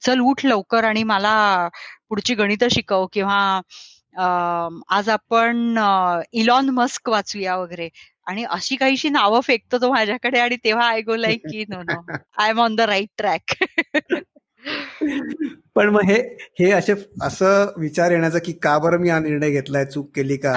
चल उठ लवकर आणि मला पुढची गणित शिकव, किंवा आज आपण इलॉन मस्क वाचूया वगैरे, आणि अशी काहीशी नावं फेकतो तो माझ्याकडे, आणि तेव्हा आय गो लाईक की no no, I am on the right track. पण मग हे असं विचार येण्याचं की का बरं मी हा निर्णय घेतलाय, चूक केली का,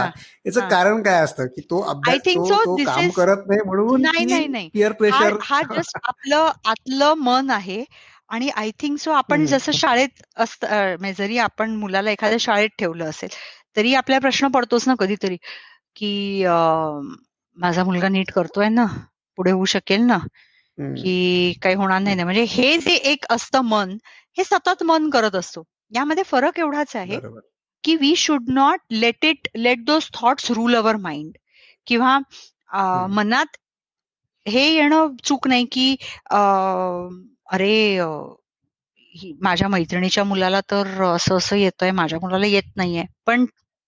याचं कारण काय असतं? की तो आय अभ्यास थिंक सो तो दिस काम इज करत नाही म्हणून, नाही की नाही नाही पिअर हा प्रेशर? हा जस्ट आपलं आतलं मन आहे. आणि आय थिंक सो आपण जसं शाळेत म्हणजे जरी आपण मुलाला एखाद्या शाळेत ठेवलं असेल तरी आपल्याला प्रश्न पडतोच ना कधीतरी, की माझा मुलगा नीट करतोय ना, पुढे होऊ शकेल ना, की काही होणार नाही ना. म्हणजे हे जे एक असतं मन, हे सतत मन करत असतो. यामध्ये फरक एवढाच आहे बरोबर. की we should not let those thoughts rule our mind, किंवा मनात हे येणं चूक नाही की अरे माझ्या मैत्रिणीच्या मुलाला तर असं असं येतंय, माझ्या मुलाला येत नाहीये. पण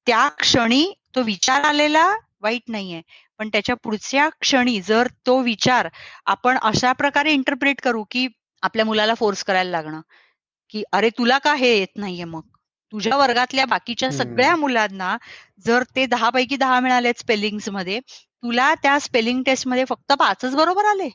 त्या क्षणी तो विचार आलेला वाईट नाहीये, पण त्याच्या पुढच्या क्षणी जर तो विचार आपण अशा प्रकारे इंटरप्रेट करू की आपल्या मुलाला फोर्स करायला लागणं, की अरे तुला का हे येत नाहीये, मग तुझ्या वर्गातल्या बाकीच्या सगळ्या मुलांना जर ते 10 पैकी 10 मिळालेत स्पेलिंग्स मध्ये, तुला त्या स्पेलिंग टेस्ट मध्ये फक्त 5च बरोबर आले,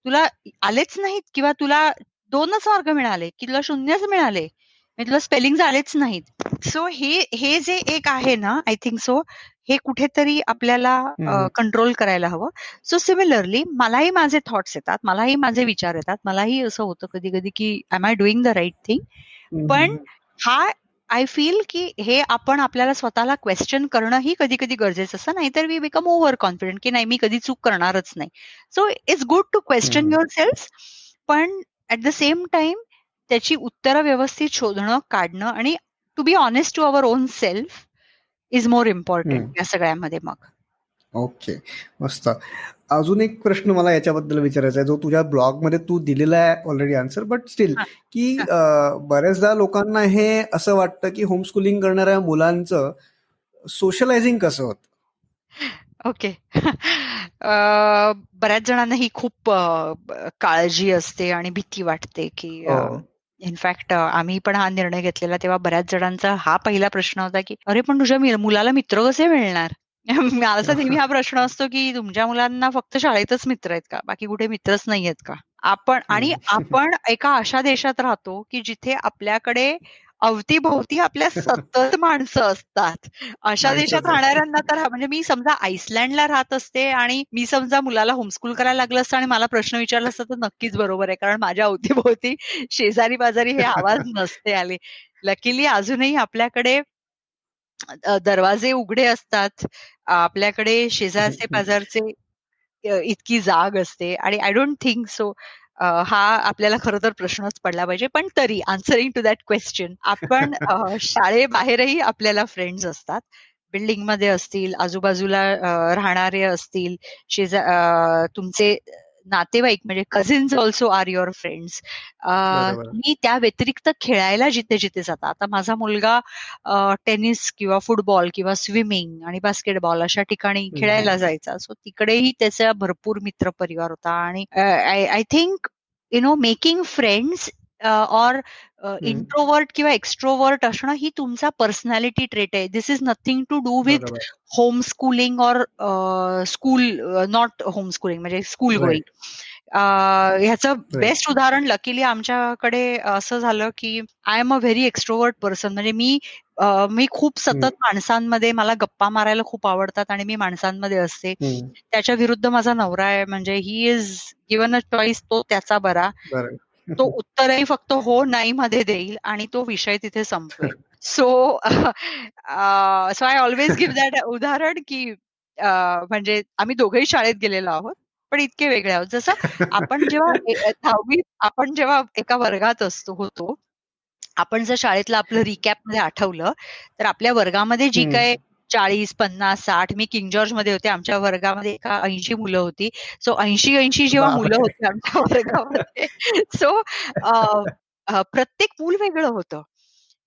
तुला आलेच नाहीत, किंवा तुला 2च मार्क मिळाले, की तुला 0च मिळाले, म्हणजे तुला स्पेलिंग आलेच नाहीत. सो हे जे एक आहे ना, आय थिंक सो हे कुठेतरी आपल्याला कंट्रोल करायला हवं. सो सिमिलरली मलाही माझे थॉट्स येतात, मलाही माझे विचार येतात, मलाही असं होतं कधी कधी की am I doing the right thing. पण हा आय फील की हे आपण आपल्याला स्वतःला क्वेश्चन करणंही कधी कधी गरजेचं असतं, नाहीतर वी बिकम ओव्हर कॉन्फिडंट की नाही मी कधी चूक करणारच नाही. So it's good to question yourself, पण ऍट द सेम टाइम त्याची उत्तरं व्यवस्थित शोधणं, काढणं, आणि to be honest to our own self is more important या सगळ्यामध्ये. मग ओके, मस्त. अजून एक प्रश्न मला याच्याबद्दल विचारायचा आहे, जो तुझ्या ब्लॉगमध्ये तू दिलेला आहे ऑलरेडी आन्सर, बट स्टील, की बऱ्याचदा लोकांना हे असं वाटतं की होमस्कूलिंग करणाऱ्या मुलांचं सोशलायझिंग कसं होतं? ओके. बऱ्याच जणांना ही खूप काळजी असते आणि भीती वाटते की इनफॅक्ट आम्ही पण हा निर्णय घेतलेला तेव्हा बऱ्याच जणांचा हा पहिला प्रश्न होता की अरे पण तुझ्या मुलाला मित्र कसे मिळणार. माझा नेहमी हा प्रश्न असतो की तुमच्या मुलांना फक्त शाळेतच मित्र आहेत का, बाकी कुठे मित्रच नाही आहेत का. आपण एका अशा देशात राहतो की जिथे आपल्याकडे अवतीभोवती आपल्या सतत माणसं असतात. अशा देशात राहणाऱ्यांना तर म्हणजे मी समजा आईसलँडला राहत असते आणि मी समजा मुलाला होमस्कूल करायला लागलं असतं आणि मला प्रश्न विचारला असता तर नक्कीच बरोबर आहे, कारण माझ्या अवतीभोवती शेजारी पाजारी हे आवाज नसते आले. लकीली अजूनही आपल्याकडे दरवाजे उघडे असतात, आपल्याकडे शेजारचे पाजारचे इतकी जाग असते, आणि आय डोंट थिंक सो हा आपल्याला खरं तर प्रश्नच पडला पाहिजे. पण तरी आन्सरिंग टू दॅट क्वेश्चन, आपण शाळेबाहेरही आपल्याला फ्रेंड्स असतात, बिल्डिंगमध्ये असतील, आजूबाजूला राहणारे असतील, तुमचे नातेवाईक म्हणजे cousins also are your friends. तुम्ही त्या व्यतिरिक्त खेळायला जिथे जिथे जाता, आता माझा मुलगा टेनिस किंवा फुटबॉल किंवा स्विमिंग आणि बास्केटबॉल अशा ठिकाणी खेळायला जायचा, सो तिकडेही त्याचा भरपूर मित्र परिवार होता. आणि I think making friends or introvert किंवा एक्स्ट्रोवर्ट असणं ही तुमचा पर्सनॅलिटी ट्रेट आहे. This is nothing to do with home schooling or school not home schooling म्हणजे स्कूल गोईंग. ह्याचं बेस्ट उदाहरण लकीली आमच्याकडे असं झालं की I am a very extrovert person. म्हणजे मी मी खूप सतत माणसांमध्ये, मला गप्पा मारायला खूप आवडतात आणि मी माणसांमध्ये असते. त्याच्या विरुद्ध माझा नवरा आहे, म्हणजे he is given a choice, तो त्याचा बरा. बरं. तो उत्तरही फक्त हो, नाही मध्ये देईल आणि तो विषय तिथे संपवेल. So so I always give that उदाहरण, की म्हणजे आम्ही दोघंही शाळेत गेलेलो आहोत, पण इतके वेगळे आहोत. जसं आपण जेव्हा 10वीत आपण जेव्हा एका वर्गात होतो, आपण जर शाळेतलं आपलं रिकॅपमध्ये आठवलं, तर आपल्या वर्गामध्ये जी काही 40, 50, 60, मी किंग जॉर्जमध्ये होते. आमच्या वर्गामध्ये 80 मुलं होती. सो 80 जेव्हा मुलं बापरे! होती आमच्या वर्गामध्ये, सो प्रत्येक मूल वेगळं होतं.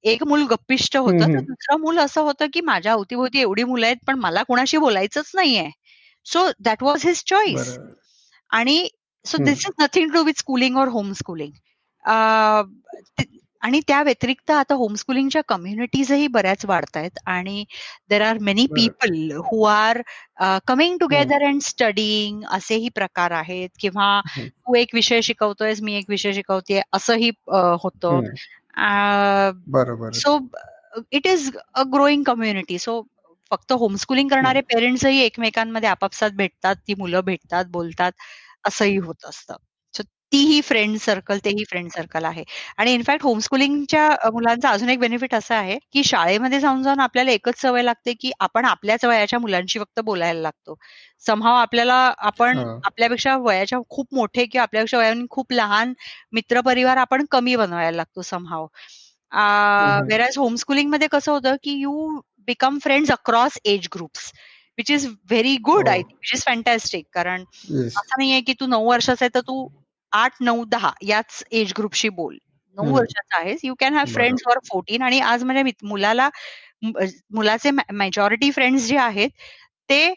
एक मूल गप्पिष्ट होतं, तर दुसरं मूल असं होतं, की माझ्या अवती-भोवती एवढी मुलं आहेत, पण मला कोणाशी बोलायचंच नाहीये. So that was his choice. बरं. आणि so this is nothing to do with schooling or home schooling. आणि त्या व्यतिरिक्त आता होम स्कूलिंगच्या कम्युनिटीजही बऱ्याच वाढतायत आणि देर आर मेनी बरं. People who are coming together and studying, असेही प्रकार आहेत. किंवा तू एक विषय शिकवतोयस, मी एक विषय शिकवतेय, असंही होतं. बरोबर. So it is a growing community. So फक्त होमस्कूलिंग करणारे पेरेंट्सही एकमेकांमध्ये आपापसात भेटतात, ती मुलं भेटतात, बोलतात, असंही होत असतं. सो तीही फ्रेंड सर्कल, तेही फ्रेंड सर्कल आहे. आणि इनफॅक्ट होमस्कूलिंगच्या मुलांचा अजून एक बेनिफिट असा आहे, की शाळेमध्ये जाऊन आपल्याला एकच सवय लागते, की आपण आपल्याच वयाच्या मुलांशी फक्त बोलायला लागतो. समहाऊ आपण आपल्यापेक्षा वयाच्या खूप मोठे किंवा आपल्यापेक्षा वयाने खूप लहान मित्रपरिवार आपण कमी बनवायला लागतो समहाऊ. व्हेअरएज होमस्कूलिंगमध्ये कसं होतं, की you become friends across age groups, which is very good, I think, which is fantastic. कारण येस. असं नाहीये, की तू 9 वर्षाचा आहे, तर तू 8, 9, 10 याच एज ग्रुपशी बोल. 9 वर्षाचा आहेस, यू कॅन हॅव फ्रेंड्स बरोबर. फॉर 14. आणि आज माझ्या मुलाचे मेजॉरिटी फ्रेंड्स जे आहेत, ते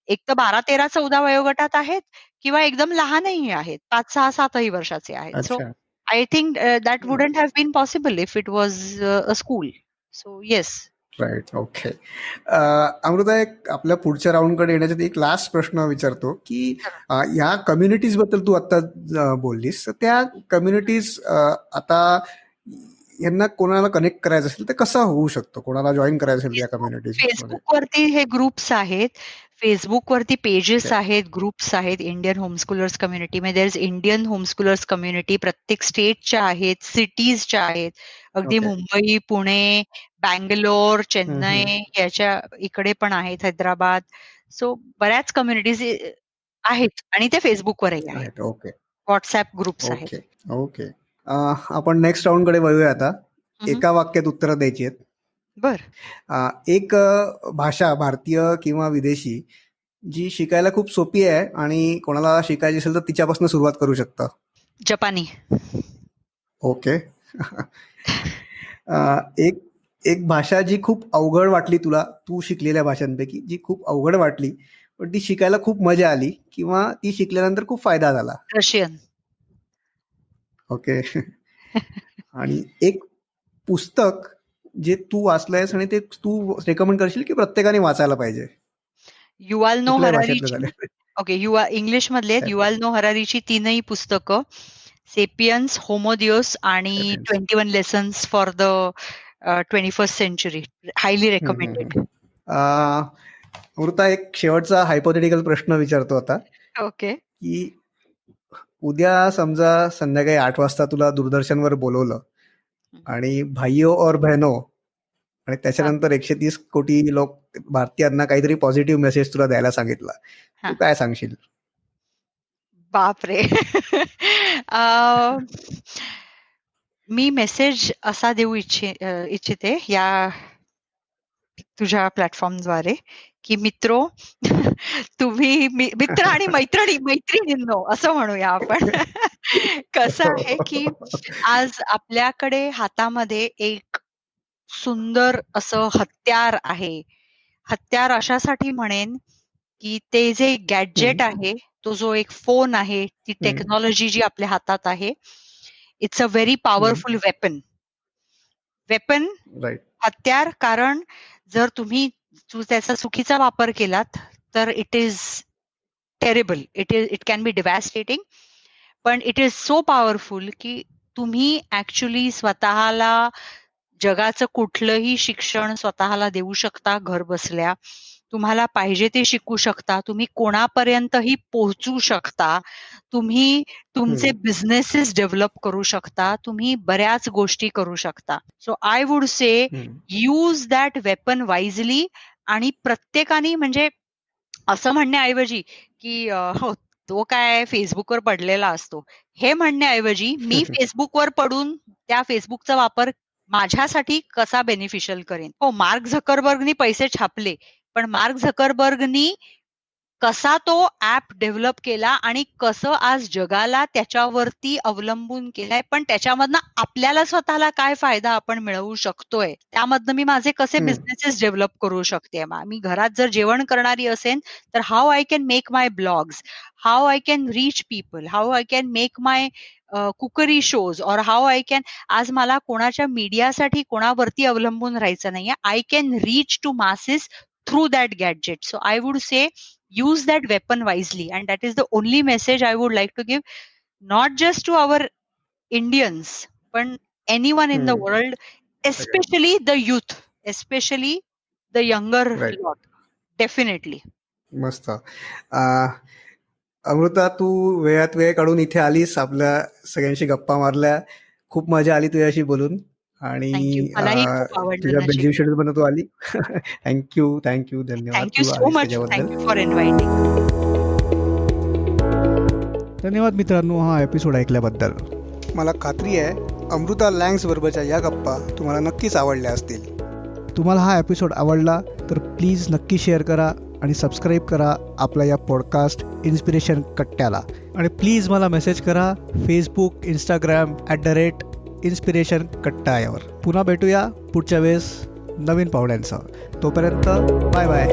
एक तर 12, 13, 14 वयोगटात आहेत किंवा एकदम लहानही आहेत. 5, 6, 7 ही वर्षाचे आहेत. सो अच्छा. I think that wouldn't have been possible if it was a school. So yes. Right. Okay. Amrita, एक आपल्या पुढच्या राऊंडकडे येण्याच्या आधी एक लास्ट प्रश्न विचारतो, की ह्या कम्युनिटीज बद्दल तू आता बोललीस, तर त्या कम्युनिटीज आता यांना कोणाला कनेक्ट करायचं असेल तर कसं होऊ शकतो, कोणाला जॉईन करायचं असेल या कम्युनिटीज मध्ये? फेसबुकवरती हे ग्रुप्स आहेत. फेसबुकवरती पेजेस आहेत, ग्रुप्स आहेत. Indian homeschoolers community, there is Indian homeschoolers community. प्रत्येक स्टेटच्या आहेत, सिटीजच्या आहेत. अगदी ओके. मुंबई, पुणे, बँगलोर, चेन्नई याच्या इकडे पण आहेत, हैदराबाद. सो बऱ्याच कम्युनिटीज आहेत आणि ते फेसबुकवरही आहेत. ओके. व्हॉट्सअप ग्रुप्स आहेत. ओके. ओके. आपण नेक्स्ट राऊंडकडे वळूया आता. एका वाक्यात उत्तरं द्यायची आहेत. बर. एक भाषा, भारतीय किंवा विदेशी, जी शिकायला खूप सोपी आहे आणि कोणाला शिकायची असेल तर तिच्यापासून सुरुवात करू शकता. जपानी. ओके. एक एक भाषा जी खूप अवघड वाटली तुला, तू शिकलेल्या भाषांपैकी जी खूप अवघड वाटली, पण ती शिकायला खूप मजा आली किंवा ती शिकल्यानंतर खूप फायदा झाला. रशियन. ओके. आणि एक पुस्तक जे तू वाचलंयस आणि ते तू रेकमेंड करशील की प्रत्येकाने वाचायला पाहिजे? युवाल नो कुठल्याही भाषेतलं हरारीची. झालं. ओके, इंग्लिश मधले आहेत. युवाल नो हरारीची 3ही पुस्तकं, सेपियन्स, होमो दियोस आणि 21 lessons for the 21st century. Highly recommended. Amrita, एक शेवटचा हायपोथेटिकल प्रश्न विचारतो आता, ओके. की उद्या समजा संध्याकाळी 8 वाजता तुला दूरदर्शनवर बोलवलं आणि भाइयो और बहनो आणि त्याच्यानंतर 130 कोटी लोक भारतीयांना काहीतरी पॉझिटिव्ह मेसेज तुला द्यायला सांगितला, तू काय सांगशील? बापरे. मी मेसेज असा देऊ इच्छिते या तुझ्या प्लॅटफॉर्मद्वारे, की तुम्ही मित्र आणि मैत्रिणींनो असं म्हणूया आपण. कसं आहे, की आज आपल्याकडे हातामध्ये एक सुंदर असं हत्यार आहे. हत्यार अशासाठी म्हणेन, की ते जे गॅजेट आहे, तो जो एक फोन आहे, ती टेक्नॉलॉजी जी आपल्या हातात आहे, it's a very powerful weapon. Right. हत्यार. कारण जर तुम्ही त्याचा चुकीचा वापर केलात, तर it is terrible. It can be devastating. पण इट इज सो पॉवरफुल, की तुम्ही ऍक्च्युली स्वतःला जगाचं कुठलंही शिक्षण स्वतःला देऊ शकता घर बसल्या. तुम्हाला पाहिजे ते शिकू शकता. तुम्ही कोणापर्यंतही पोहोचू शकता. तुम्ही तुमचे बिझनेसेस डेव्हलप करू शकता. तुम्ही बऱ्याच गोष्टी करू शकता. So I would say use that weapon wisely. आणि प्रत्येकाने म्हणजे असं म्हणण्याऐवजी की हो तो काय फेसबुकवर पडलेला असतो, हे म्हणण्याऐवजी मी फेसबुकवर पडून त्या फेसबुकचा वापर माझ्यासाठी कसा बेनिफिशियल करेन. हो, मार्क झकरबर्गनी पैसे छापले, पण मार्क झकरबर्गनी कसा तो ऍप डेव्हलप केला आणि कसं आज जगाला त्याच्यावरती अवलंबून केलंय, पण त्याच्यामधनं आपल्याला स्वतःला काय फायदा आपण मिळवू शकतोय, त्यामधनं मी माझे कसे बिझनेसेस डेव्हलप करू शकते. मी घरात जर जेवण करणारी असेल तर how I can make my blogs, how I can reach people, how I can make my cookery shows, और हाऊ आय कॅन. आज मला कोणाच्या मीडियासाठी कोणावरती अवलंबून राहायचं नाहीये. I can reach to masses through that gadget. So I would say use that weapon wisely, and that is the only message I would like to give, not just to our Indians but anyone in the world, especially the youth, especially the younger lot. Definitely. मस्त. अमृता, तू वेळात वेळ काढून इथे आलीस, आपल्या सगळ्यांशी गप्पा मारल्या. खूप मजा आली तुझ्याशी बोलून आणि तुझ्या बिझी शेड्यूल मध्ये तू आली. थँक्यू धन्यवाद. Thank you so much. Thank you for inviting. धन्यवाद मित्रांनो हा एपिसोड ऐकल्याबद्दल. मला खात्री आहे अमृता लँग्स बरोबरच्या या गप्पा तुम्हाला नक्कीच आवडल्या असतील. तुम्हाला हा एपिसोड आवडला तर प्लीज नक्की शेअर करा आणि सबस्क्राईब करा आपल्या या पॉडकास्ट इन्स्पिरेशन कट्ट्याला. आणि प्लीज मला मेसेज करा फेसबुक, इंस्टाग्राम @इन्स्पिरेशन कट्टा यावर. पुन्हा भेटूया पुढच्या वेळेस नवीन पाहुण्यांसह. तोपर्यंत बाय बाय.